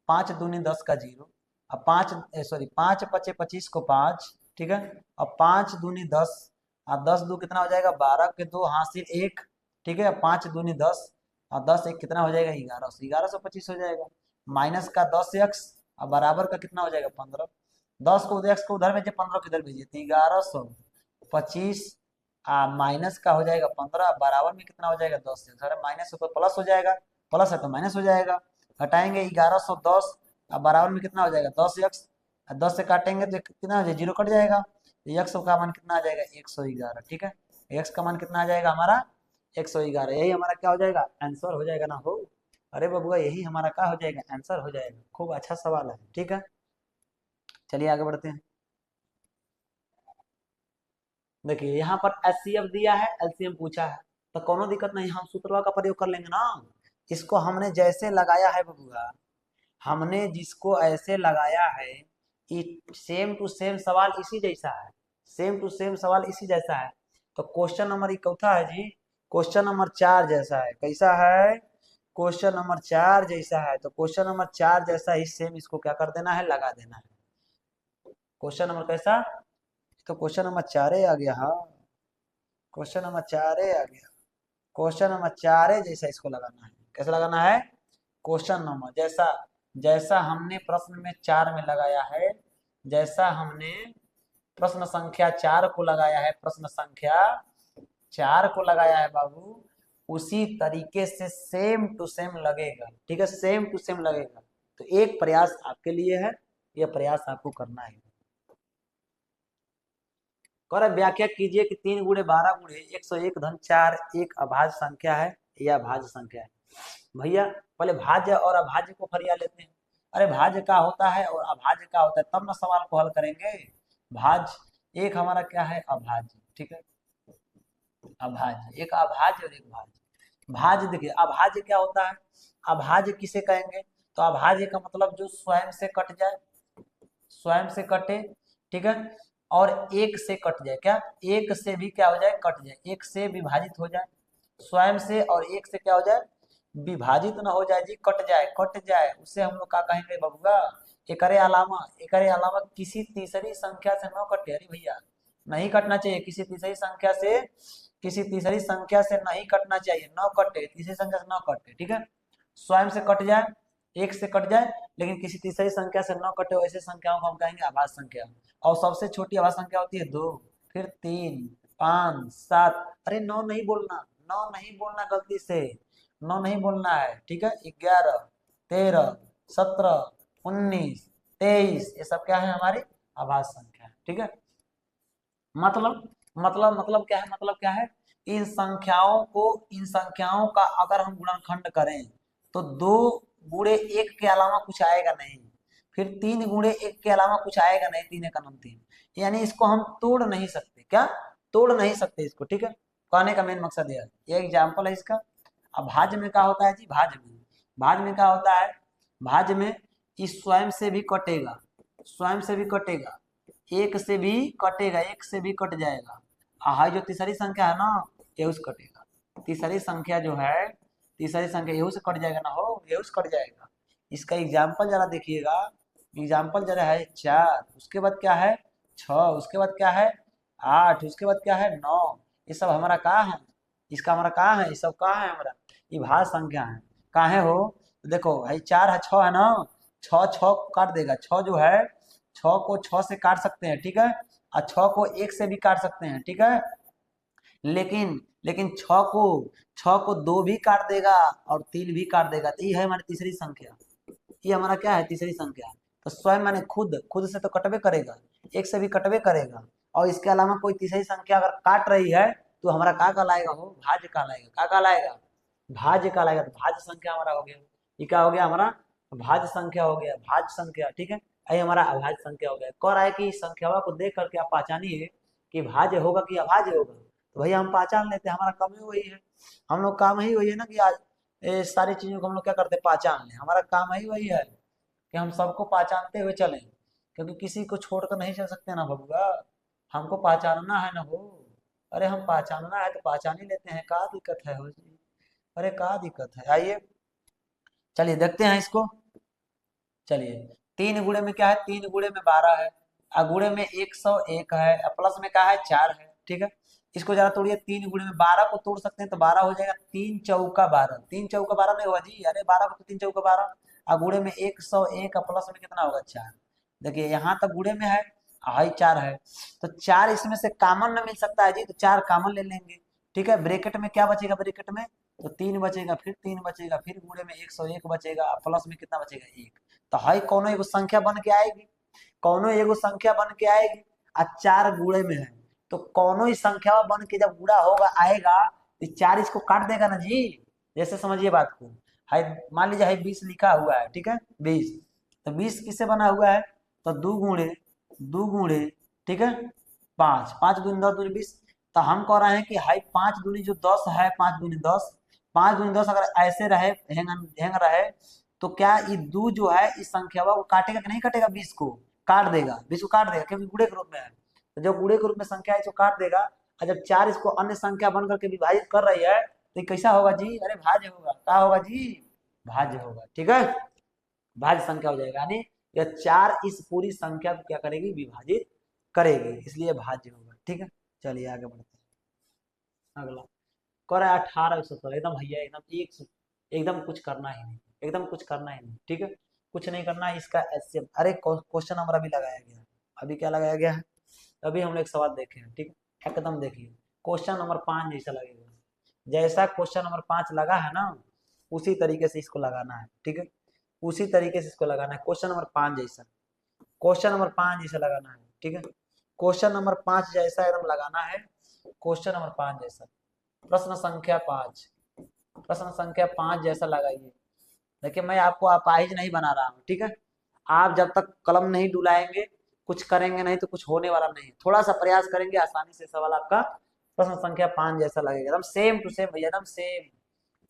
[SPEAKER 1] 5 दूनी 10 का 0, अब 5 पचे 25 को 5। ठीक है, अब 5 दूनी 10, अब 10 दो कितना हो जाएगा 12 के 2 हासिल 1। ठीक है, अब 5 दूनी 10 और 10 एक कितना हो जाएगा 1100, 1125 हो जाएगा। माइनस का 10x अब बराबर का कितना हो जाएगा 15। 10 को x को उधर भेजिए, 15 को इधर भेजिए, तो 1125 माइनस का हो जाएगा 15 बराबर में कितना हो जाएगा 10। सारे माइनस ऊपर प्लस हो जाएगा, प्लस है तो माइनस हो जाएगा। घटाएंगे 1110 अब बराबर में कितना हो जाएगा 10x, 10 से काटेंगे तो कितना हो जाएगा 0 कट जाएगा, तो x का मान कितना आ जाएगा 111। ठीक है, x का मान कितना आ जाएगा हमारा 111, यही हमारा क्या हो जाएगा आंसर हो जाएगा ना हो। अरे बबुआ यही हमारा क्या हो जाएगा आंसर हो जाएगा, खूब अच्छा सवाल है। ठीक है, चलिए आगे बढ़ते हैं। देखिए यहाँ पर एचसीएफ दिया है, एलसीएम पूछा है, तो कोनो दिक्कत नहीं, हम सूत्र का प्रयोग कर लेंगे ना। इसको हमने जैसे लगाया है बबुआ, हमने जिसको ऐसे लगाया है, सेम टू सेम सवाल इसी जैसा है, सेम टू सेम सवाल इसी जैसा है। तो क्वेश्चन नंबर चौथा है जी, क्वेश्चन नंबर 4 जैसा है, कैसा है क्वेश्चन नंबर 4 जैसा है। तो क्वेश्चन नंबर 4 जैसा ही सेम इसको क्या कर देना है लगा देना है। क्वेश्चन नंबर कैसा, तो क्वेश्चन नंबर 4 आ गया, हाँ क्वेश्चन नंबर 4 आ गया, क्वेश्चन नंबर 4 जैसा इसको लगाना है। कैसे लगाना है, क्वेश्चन नंबर जैसा, जैसा हमने प्रश्न में 4 में लगाया है, जैसा हमने प्रश्न संख्या 4 को लगाया है, प्रश्न संख्या 4 को लगाया है बाबू, उसी तरीके से सेम टू सेम लगेगा। ठीक है, सेम टू सेम लगेगा। तो एक प्रयास आपके लिए है, यह प्रयास आपको करना है। कर व्याख्या कीजिए कि 3 गुणे 12 गुणे 101 धन 4 एक अभाज्य संख्या है या भाज्य संख्या है। भैया पहले भाज्य और अभाज्य को फरिया लेते हैं। अरे भाज्य का होता है और अभाज्य का होता है, तब ना सवाल को हल करेंगे। भाज्य एक हमारा क्या है अभाज्य, ठीक है, अभाज्य एक अभाज्य और एक भाज्य। भाज्य देखिए अभाज्य क्या होता है, अभाज्य किसे कहेंगे, तो अभाज्य का मतलब जो स्वयं से कट जाए, स्वयं से कटे। ठीक है, और एक से कट जाए, क्या एक से भी क्या हो जाए कट जाए, एक से विभाजित हो जाए, स्वयं से और एक से क्या हो जाए विभाजित ना हो जाए जी, कट जाए, कट जाए, उसे हम लोग क्या कहेंगे बबुआ एकरे अलावा किसी तीसरी संख्या से न कटे। अरे भैया नहीं कटना चाहिए, किसी तीसरी संख्या से, किसी तीसरी संख्या से नहीं कटना चाहिए, न कटे, तीसरी संख्या से न कटे। ठीक है, स्वयं से कट जाए, एक से कट जाए, लेकिन किसी तीसरी संख्या से न कटे, ऐसे संख्याओं को हम कहेंगे आभाज्य संख्या। और सबसे छोटी आभाज्य संख्या होती है 2, फिर 3, 5, 7, अरे 9 नहीं बोलना, 9 नहीं बोलना गलती से, 9 नहीं बोलना है। ठीक है, 11, 13, 17, 19, 23, ये सब क्या है हमारी आभाज्य संख्या है। ठीक है, मतलब क्या है, मतलब क्या है, इन संख्याओं को, इन संख्याओं का अगर हम गुणनखंड करें तो 2 गुणे 1 के अलावा कुछ आएगा नहीं, फिर 3 गुणे 1 के अलावा कुछ आएगा नहीं, 3 का नाम 3, यानी इसको हम तोड़ नहीं सकते, क्या तोड़ नहीं सकते इसको। ठीक है, कहने का मेन मकसद यह है, ये एग्जाम्पल है इसका। अब भाज्य में क्या होता है जी, भाज्य में क्या होता है, भाज्य में इस स्वयं से भी कटेगा, स्वयं से भी कटेगा, एक से भी कटेगा, एक से भी कट जाएगा, हाई जो तीसरी संख्या है ना, ये से कटेगा। तीसरी संख्या जो है, तीसरी संख्या ये से कट जाएगा ना, हो ये से कट जाएगा। इसका एग्जाम्पल जरा देखिएगा। एग्जाम्पल जरा है 4, उसके बाद क्या है 6, उसके बाद क्या है 8, उसके बाद क्या है 9। ये सब हमारा कहाँ है, इसका हमारा कहाँ है, ये सब कहाँ है हमारा, ये भाज्य संख्या है। कहाँ है हो, तो देखो भाई 4 है 6 है ना, 6 6 को काट देगा। 6 जो है 6 को 6 से काट सकते हैं, ठीक है। और 6 को 1 से भी काट सकते हैं, ठीक है। लेकिन लेकिन 6 को 2 भी काट देगा और 3 भी काट देगा, तो ये है हमारी तीसरी संख्या। ये हमारा क्या है, तीसरी संख्या। तो स्वयं माने खुद, खुद से तो कटवे करेगा, 1 से भी कटवे करेगा। और इसके अलावा कोई तीसरी संख्या अगर काट रही है तो हमारा क्या कहलाएगा, हो भाज्य कहलाएगा। क्या कहलाएगा, भाज्य कहलाएगा। तो भाज्य संख्या हमारा हो गया। ये क्या हो गया हमारा, भाज्य संख्या हो गया, भाज्य संख्या, ठीक है। ये हमारा अभाज्य संख्या हो गया। कह रहा है कि इस संख्या को देख करके आप पहचानिए कि भाज्य होगा कि अभाज्य होगा। तो भैया हम पहचान लेते हैं, हमारा काम ही वही है। हम लोग काम ही वही है ना कि आज ये सारी चीजों को हम लोग क्या करते हैं, पहचान लें। हमारा काम ही वही है कि हम सबको पहचानते हुए चलें, क्योंकि किसी को छोड़कर नहीं चल सकते ना बबुआ। हमको पहचानना है ना हो। अरे हम पहचानना है तो पहचान ही लेते हैं, क्या दिक्कत है हो जी। अरे क्या दिक्कत है, आइए चलिए देखते हैं इसको। चलिए 3 गुणे में क्या है, 3 गुणे में 12 है, गुणे में 101 है, प्लस में क्या है 4 है, ठीक है। इसको जरा तोड़िए, 3 गुणे में 12 को तोड़ सकते हैं तो 12 हो जाएगा 3 चौका 12। 3 चौका 12 नहीं होगा जी, अरे 12 को तो 3 चौका 12। गुणे में 101 प्लस में कितना होगा 4। देखिए यहाँ तक गुणे में है, हाई 4 है, तो 4 इसमें से कॉमन न मिल सकता है जी, तो 4 कॉमन ले लेंगे, ठीक है। ब्रैकेट में क्या बचेगा, ब्रैकेट में तो 3 बचेगा, फिर 3 बचेगा, फिर गुणे में 101 बचेगा, प्लस में कितना बचेगा 1। तो हाई कोनो एगो संख्या बन के आएगी, कोनो एगो संख्या बन के आएगी। 4 गुणे में है, तो कोनो ही संख्या बन के जब गुणा होगा आएगा तो 4 इसको काट देगा ना जी। जैसे समझिए बात को, हाई मान लीजिए हाई 20 लिखा हुआ है, ठीक है 20। तो 20 किससे बना हुआ है, तो 2 गुणे, ठीक है 5, 5 दूनी 10, दूनी 20। तो हम कह रहे हैं कि हाई 5 दूनी जो 10 है, 5 दूनी 10, 5 दूनी 10 अगर ऐसे रहे हैंग रहे, तो क्या ये 2 जो है इस संख्या को काटेगा कि नहीं काटेगा, 20 को काट देगा, 20 को काट देगा, क्योंकि गुणे के रूप में है। तो जब गुणे के रूप में संख्या है इसको काट देगा। और जब 4 इसको अन्य संख्या बन करके विभाजित कर रही है तो ये कैसा होगा जी, अरे भाज्य होगा। क्या होगा जी, भाज्य होगा, ठीक है। भाज्य संख्या हो जाएगा, यानी यह 4 इस पूरी संख्या को क्या करेगी, विभाजित करेगी, इसलिए भाज्य होगा, ठीक है। चलिए आगे बढ़ते हैं। अगला कर 1817, एकदम भैया एकदम एकदम कुछ करना ही नहीं, एकदम कुछ करना ही नहीं, ठीक है। कुछ नहीं करना है इसका ऐसे। अरे क्वेश्चन नंबर अभी लगाया गया है, अभी क्या लगाया गया है, अभी हम लोग एक सवाल देखे हैं, ठीक है। एकदम देखिए क्वेश्चन नंबर 5 जैसा लगेगा, जैसा क्वेश्चन नंबर 5 लगा है ना उसी तरीके से इसको लगाना है, ठीक है। उसी तरीके से इसको लगाना है, क्वेश्चन नंबर 5 जैसा, क्वेश्चन नंबर 5 जैसा लगाना है, ठीक है। क्वेश्चन नंबर 5 जैसा एकदम लगाना है, क्वेश्चन नंबर 5 जैसा। प्रश्न संख्या 5, प्रश्न संख्या 5 जैसा लगाइए। देखिए मैं आपको अपाहिज नहीं बना रहा हूँ, ठीक है। आप जब तक कलम नहीं डुलाएंगे, कुछ करेंगे नहीं तो कुछ होने वाला नहीं। थोड़ा सा प्रयास करेंगे, आसानी से सवाल आपका प्रश्न संख्या 5 जैसा लगेगा, एकदम सेम टू सेम भैया, एकदम सेम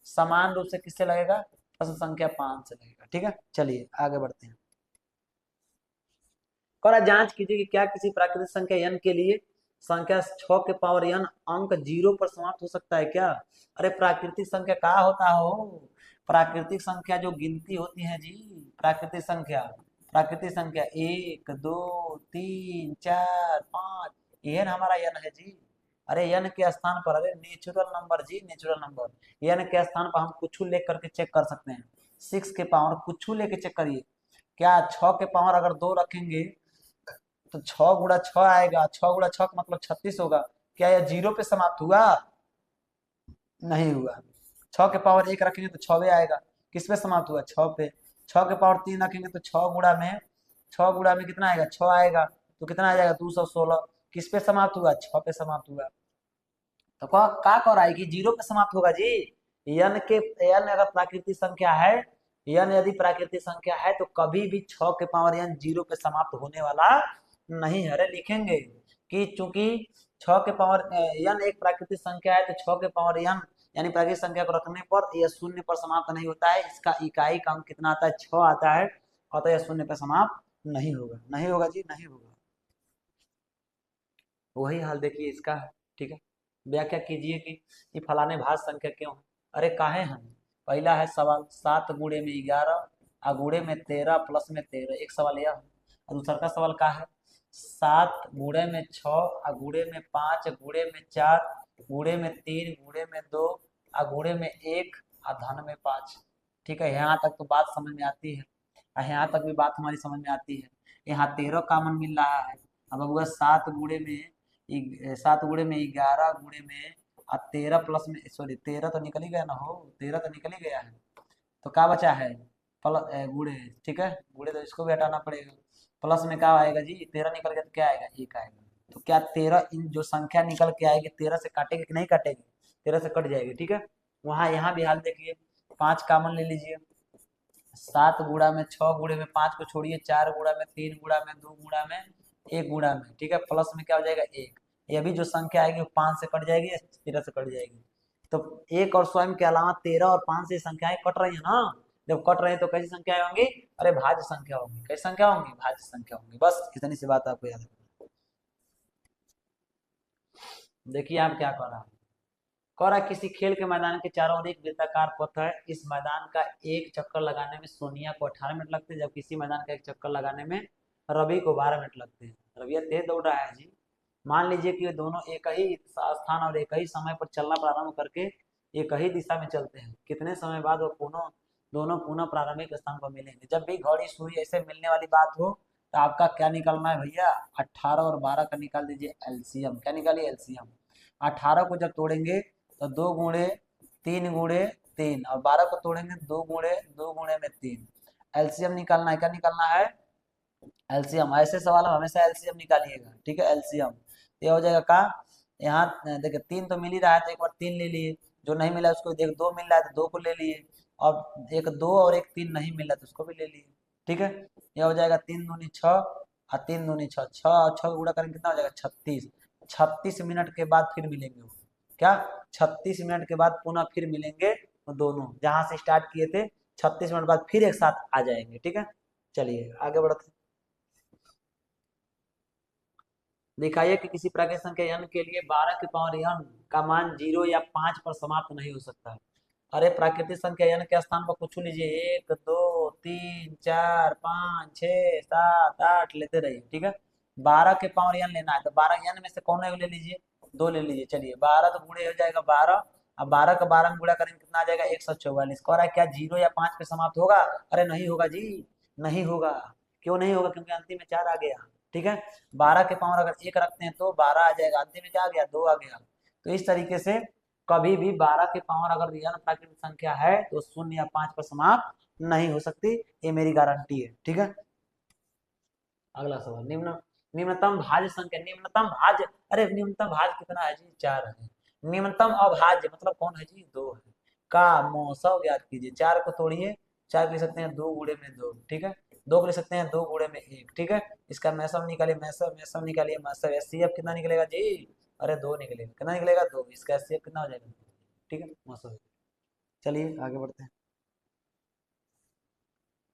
[SPEAKER 1] समान रूप से किससे लगेगा, प्रश्न संख्या 5 से लगेगा, ठीक है। चलिए आगे बढ़ते हैं। और जांच कीजिए कि क्या किसी प्राकृतिक संख्या n के लिए संख्या 6 के पावर n अंक 0 पर समाप्त हो सकता है क्या। अरे प्राकृतिक संख्या क्या होता हो, प्राकृतिक संख्या जो गिनती होती है जी, प्राकृतिक संख्या, प्राकृतिक संख्या 1 2 3 4 5, यह हमारा n है जी। अरे n के स्थान पर, अरे नेचुरल नंबर जी, नेचुरल नंबर, n के स्थान पर हम कुछ लेकर के चेक कर सकते हैं। 6 के पावर कुछ लेके चेक करिए, क्या 6 के पावर अगर 2 रखेंगे तो 6 गुणा 6 आएगा, 6 गुणा 6 का मतलब 36 होगा। क्या यह 0 पे समाप्त हुआ, नहीं हुआ। 6 के पावर 1 रखेंगे तो 6 आएगा, किस पे समाप्त हुआ, 6 पे। 6 के पावर 3 रखेंगे तो 6 गुणा में, 6 गुणा में कितना आएगा 6 आएगा, तो कितना आ जाएगा 216, किस पे समाप्त हुआ, 6 पे समाप्त हुआ। तो क्या कर रहा है कि 0 पे समाप्त होगा जी। यन के, यन अगर प्राकृतिक संख्या है, यन यदि प्राकृतिक संख्या है तो कभी भी 6 के पावर यन 0 पे समाप्त होने वाला नहीं है। अरे लिखेंगे कि चूंकि 6 के पावर यन एक प्राकृतिक संख्या है तो 6 के पावर यन यानी प्राकृतिक संख्या को रखने पर यह 0 पर समाप्त नहीं होता है, इसका इकाई का अंक कितना आता है 6 आता है, और तो यह 0 पे समाप्त नहीं होगा, नहीं होगा जी, नहीं होगा। वही हाल देखिए इसका है, ठीक है, व्याख्या कीजिए कि ये फलाने भाज्य संख्या क्यों है। अरे काहे हैं, पहला है सवाल 7 गुणे में 11 अगुणे में 13 प्लस में 13, एक सवाल यह है। और दूसरा का सवाल का है 7 गुणे में 6 अगुणे में 5 गुणे में 4 गुणे में 3 गुणे में 2 अगुणे में 1 और धन में 5। ठीक है, यहाँ तक तो बात समझ में आती है, यहाँ तक भी बात हमारी समझ में आती है। यहाँ 13 कॉमन मिल रहा है। अब हुआ 7 गुणे में 7 गुणे में 11 गुणे में और 13 प्लस में, सॉरी 13 तो निकल ही गया ना, हो 13 तो निकल ही गया है, तो क्या बचा है गुणे। ठीक है, गुणे तो इसको भी हटाना पड़ेगा। प्लस में क्या आएगा जी, 13 निकल गया तो क्या आएगा, 1 आएगा। तो क्या 13 इन जो संख्या निकल के आएगी 13 से काटेगी कि नहीं काटेगी, 13 से कट जाएगी। ठीक है, वहाँ यहाँ भी हाल देखिए, 5 कॉमन ले लीजिए। 7 गुणा में 6 गुणे में 5 को छोड़िए, 4 गुणा में 3 गुणा में 2 गुणा में 1 गुणा में। ठीक है, प्लस में क्या हो जाएगा 1। ये भी जो संख्या आएगी वो 5 से कट जाएगी या 13 से कट जाएगी। तो 1 और स्वयं के अलावा 13 और 5 से संख्याएं कट रही है ना। जब कट रही है तो कैसी संख्याएं होंगी, अरे भाज्य संख्या होंगी। कैसी संख्या होंगी, भाज्य संख्या होंगी। बस इतनी सी बात आपको याद रखना। देखिए आप क्या कर रहा है, कह रहा है किसी खेल के मैदान के चारों ओर एक वृत्ताकार पथ है। इस मैदान का एक चक्कर लगाने में सोनिया को 18 मिनट लगते हैं, जबकि इसी मैदान का एक चक्कर लगाने में रवि को 12 मिनट लगते हैं। रवि तेज दौड़ रहा है जी। मान लीजिए कि वे दोनों एक ही स्थान और एक ही समय पर चलना प्रारंभ करके एक ही दिशा में चलते हैं। कितने समय बाद वो दोनों पुनः प्रारंभिक स्थान पर मिलेंगे। जब भी घड़ी सुई ऐसे मिलने वाली बात हो तो आपका क्या निकलना है भैया, 18 और 12 का निकाल दीजिए एलसीएम। क्या निकालिए, एलसीएम। 18 को जब तोड़ेंगे तो 2 गुणे 3 गुणे 3, और 12 को तोड़ेंगे 2 गुणे में 3। एलसीएम निकालना है। क्या निकालना है, एलसीएम। ऐसे सवाल में हमेशा एलसीएम निकालिएगा। ठीक है, एलसीएम ये हो जाएगा का, यहाँ देखिए 3 तो मिल ही रहा है तो एक बार 3 ले लिए, जो नहीं मिला उसको देख 2 मिल रहा है तो 2 को ले लिए, और एक 2 और एक 3 नहीं मिला तो उसको भी ले लिए। ठीक है, यह हो जाएगा 3 दूनी 6 और 3 दूनी 6, 6 और 6 गुणा करेंगे कितना हो जाएगा 36। 36 मिनट के बाद फिर मिलेंगे वो, क्या 36 मिनट के बाद पुनः फिर मिलेंगे वो दोनों, जहां से स्टार्ट किए थे 36 मिनट बाद फिर एक साथ आ जाएंगे। ठीक है, चलिए आगे बढ़ते हैं। दिखाइए कि किसी प्राकृतिक संख्या n के लिए 12 की पावर n का मान 0 या 5 पर समाप्त नहीं हो सकता है। अरे प्राकृतिक संख्या n के स्थान पर कुछ लीजिए, 1 2 3 4 5 6 7 8 लेते रहिए। ठीक है, 12 के पावर n लेना है तो 12 n में से कौन एक ले लीजिए, 2 ले लीजिए। चलिए 12 तो गुणे हो जाएगा 12, अब 12 का 12 में गुणा करेंगे कितना आ जाएगा 144। कह रहा है क्या 0 या 5 पे समाप्त होगा, अरे नहीं होगा जी, नहीं होगा। क्यों नहीं होगा, क्योंकि अंतिम में 4 आ गया। ठीक है, 12 के पावर अगर 1 रखते हैं तो 12 आ जाएगा, अंतिम में क्या आ गया 2 आ गया। तो इस तरीके से कभी भी 12 के पावर अगर रियल प्राकृतिक संख्या है तो 0 या 5 पर समाप्त नहीं हो सकती, ये मेरी गारंटी है। ठीक है, अगला सवाल, निम्नतम भाज्य संख्या। निम्नतम भाज्य, अरे निम्नतम भाज्य कितना है जी, 4 है। निम्नतम अभाज्य मतलब कौन है जी, 2 है। का मौसम ज्ञात कीजिए। 4 को तोड़िए, 4 ले सकते हैं 2 गुणे में 2। ठीक है, 2 को ले सकते हैं 2 गुणे में 1। ठीक है, इसका मैसम निकालिए, मैसम निकालिए, मैसम एचसीएफ कितना निकलेगा जी, अरे 2 निकलेगा। कितना निकलेगा 2, इसका एचसीएफ कितना हो जाएगा। ठीक है, मौसम। चलिए आगे बढ़ते हैं।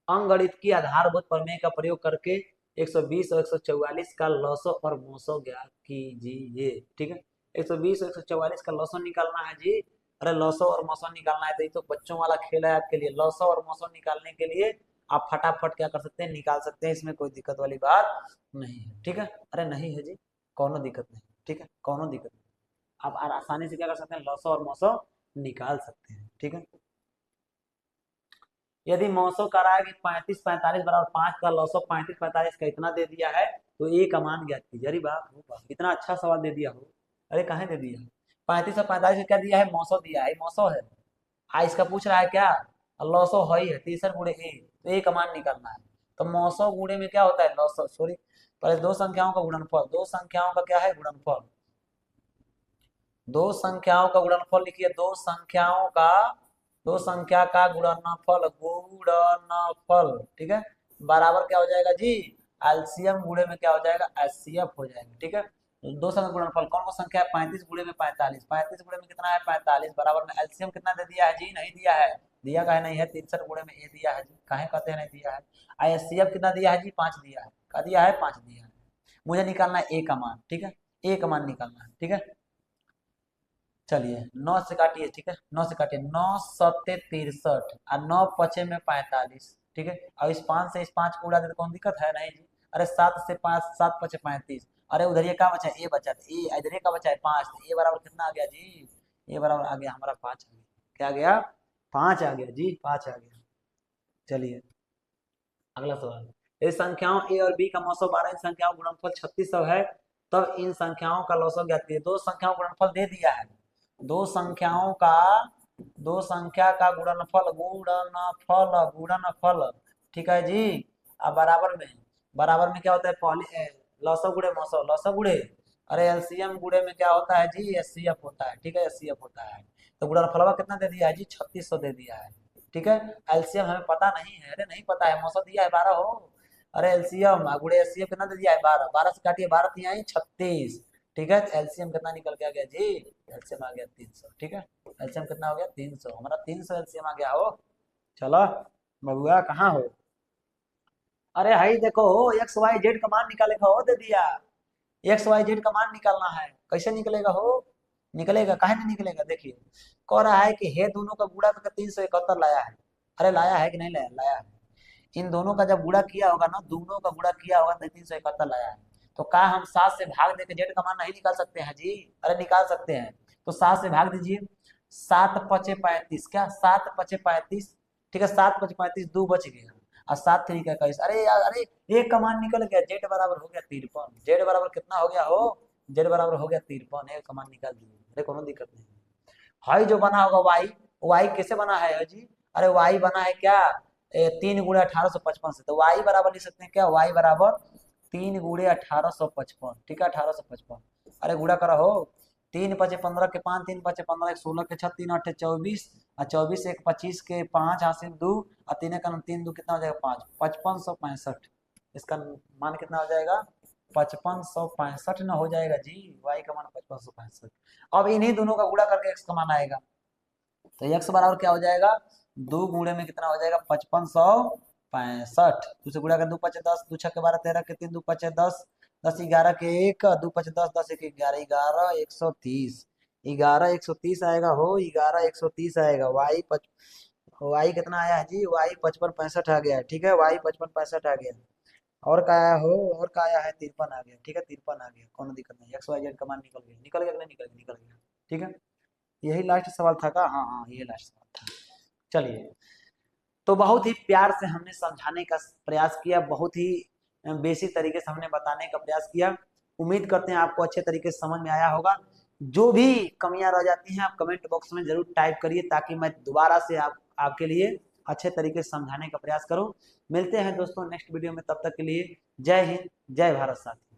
[SPEAKER 1] अंकगणित की आधारभूत प्रमेय का प्रयोग करके 120 और 144 का लसो और मोसो ज्ञात कीजिए। ठीक है, 120 और 144 का लसो निकालना है जी। अरे लसो और मोसो निकालना है तो ये तो बच्चों वाला खेल है आपके लिए। लसो और मोसो निकालने के लिए आप फटाफट क्या कर सकते हैं, निकाल सकते हैं, इसमें कोई दिक्कत वाली बात नहीं है। ठीक है, अरे नहीं है जी, कोनो दिक्कत नहीं। ठीक है, कोनो दिक्कत नहीं, आप आसानी से क्या कर सकते हैं, लसो और मोसो निकाल सकते हैं। ठीक है, यदि मौसो कह रहा है कि 35 45 बराबर 5 का लॉस ऑफ 35 45 का इतना दे दिया है तो ए का मान ज्ञात कीजिए। अरे बाप हो बाप, इतना अच्छा सवाल दे दिया हो। अरे कहाँ दे दिया, 35 और 45 क्या दिया है, मौसो दिया है, मौसो है। इसका पूछ रहा है क्या, लॉसो है ही है, 3 गुणे ए, तो ए का मान निकालना है। तो मौसो गुणे में क्या होता है, लॉसो, सॉरी पहले दो संख्याओं का गुणनफल, दो संख्याओं का क्या है गुणनफल, दो संख्याओं का गुणनफल लिखिए, दो संख्या का गुणनफल, गुणनफल। ठीक है, बराबर क्या हो जाएगा जी, एलसीएम गुणे में क्या हो जाएगा, एचसीएफ हो जाएगा। ठीक है, दो संख्या गुणनफल कौन कौन संख्या है, 35 गुणे में 45, 35 गुणे में कितना है 45, बराबर में एलसीएम कितना दे दिया है जी, नहीं दिया है, दिया काहे नहीं है, 63 गुणे में ए दिया है जी, काहे कहते हैं नहीं दिया है। एचसीएफ कितना दिया है जी, 5 दिया है, का दिया है 5 दिया है। मुझे निकालना है ए का मान। ठीक है, ए का मान निकालना है। ठीक है, चलिए 9 से काटिए, ठीक है, 9 से काटिए, 9 सत्ते 63 और 9 पचे में 45, ठीक है। अब इस 5 से इस 5 को उड़ा दे तो कौन दिक्कत है, नहीं जी। अरे 7 से 5, 7 पचे 35। अरे उधर ये क्या बचा है, ए बचा, तो ए इधर ये का बचा है 5, तो ए बराबर कितना आ गया जी, ए बराबर आ गया हमारा 5 आ गया। क्या आ गया, 5 आ गया जी, 5 आ गया। चलिए अगला सवाल। इस संख्याओं ए और बी का मौसो 12, इन संख्याओं का गुणनफल 3600 है, तब इन संख्याओं का लौसक ज्ञात कीजिए। दो संख्याओं का गुणनफल दे दिया है, दो संख्याओं का, दो संख्या का गुणनफल, गुणनफल, ठीक है जी। अब बराबर में, बराबर में क्या होता है, पहले लौसक गुणे मौसो, लौसक गुणे, अरे एलसीएम गुणे में क्या होता है जी, एचसीएफ होता है, ठीक है, एचसीएफ होता है। तो गुणनफलवा कितना दे दिया है जी, 3600 दे दिया है, ठीक है। एलसीएम हमें पता नहीं है, अरे नहीं पता है, मौसम दिया है 12 हो, अरे एलसीएम गुणे एचसीएफ कितना दे दिया है 12, 12 से काटिए, 12 तिया 36, ठीक है। एलसीएम कितना निकल के आ गया जी, एलसीएम आ गया 300, ठीक है। एलसीएम कितना हो गया 300, हमारा 300 एलसीएम आ गया हो। चलो बबुआ कहाँ हो, अरे हाई देखो हो, एक्स वाई जेड का मान निकालेगा हो, दे दिया, एक्स वाई जेड का मान निकालना है, कैसे निकलेगा हो, निकलेगा, काहे नहीं निकलेगा, देखिए कह रहा है कि हे दोनों का गुणा करके 371 लाया है, अरे लाया है कि नहीं लाया, लाया है। इन दोनों का जब गुणा किया होगा ना, दोनों का गुणा किया होगा तो 371 लाया है। तो क्या हम 7 से भाग देके जेड का मान नहीं निकाल सकते हैं जी, अरे निकाल सकते हैं। तो 7 से भाग दीजिए, 7 पचे 35, क्या 7 पचे 35, ठीक है, 7 पचे 35, 2 बच गया, और 7 3 का 21, अरे यार, अरे एक का मान निकल गया, जेड बराबर हो गया 53, जेड बराबर कितना हो गया हो, जेड बराबर हो गया 53, एक का मान निकाल दीजिए, अरे कोनो दिक्कत नहीं। हाई जो बना होगा वाई, वाई कैसे बना है जी, अरे वाई बना है क्या, 3 गुणे 1855 से, तो वाई बराबर लिख सकते हैं क्या, वाई बराबर 3 गुणे 1855, ठीक है, 1855। अरे गुणा करा हो, 3 पचे 15 के 5, 3 पचे 15, 16 के 6, 3 8 24, और 24 एक 25 के 5 हासिल 2, और 3 कितना हो जाएगा 5, 5565, इसका मान कितना हो जाएगा 5565 ना हो जाएगा जी, वाई का मान 5565। अब इन्हीं दोनों का गुणा करके एक्स का मान आएगा, तो एक्स बराबर क्या हो जाएगा, 2 गुणे में कितना हो जाएगा 5565, दूसरे गुणा कर, 2 पचे 10, 2 6 के 12 13 के 3, 2 पचे 10, 10 11 के 1, 2 पचे 10, 10 1 11, 11 130, 11 130 आएगा हो, 11 130 आएगा। वाई कितना आया है जी, वाई 5565 आ गया है, ठीक है, वाई 5565 आ गया। और का आया हो, और का आया है 53 आ गया, ठीक है, 53 आ गया, कोनो दिक्कत नहीं, एक्स वाई जेड का मान निकल गया, निकल गया कि नहीं निकल गया, निकल गया, ठीक है। यही लास्ट सवाल था का, हाँ हाँ ये लास्ट सवाल था। चलिए, तो बहुत ही प्यार से हमने समझाने का प्रयास किया, बहुत ही बेसिक तरीके से हमने बताने का प्रयास किया। उम्मीद करते हैं आपको अच्छे तरीके से समझ में आया होगा। जो भी कमियां रह जाती हैं आप कमेंट बॉक्स में जरूर टाइप करिए, ताकि मैं दोबारा से आपके लिए अच्छे तरीके से समझाने का प्रयास करूं। मिलते हैं दोस्तों नेक्स्ट वीडियो में, तब तक के लिए जय हिंद, जय भारत साथी।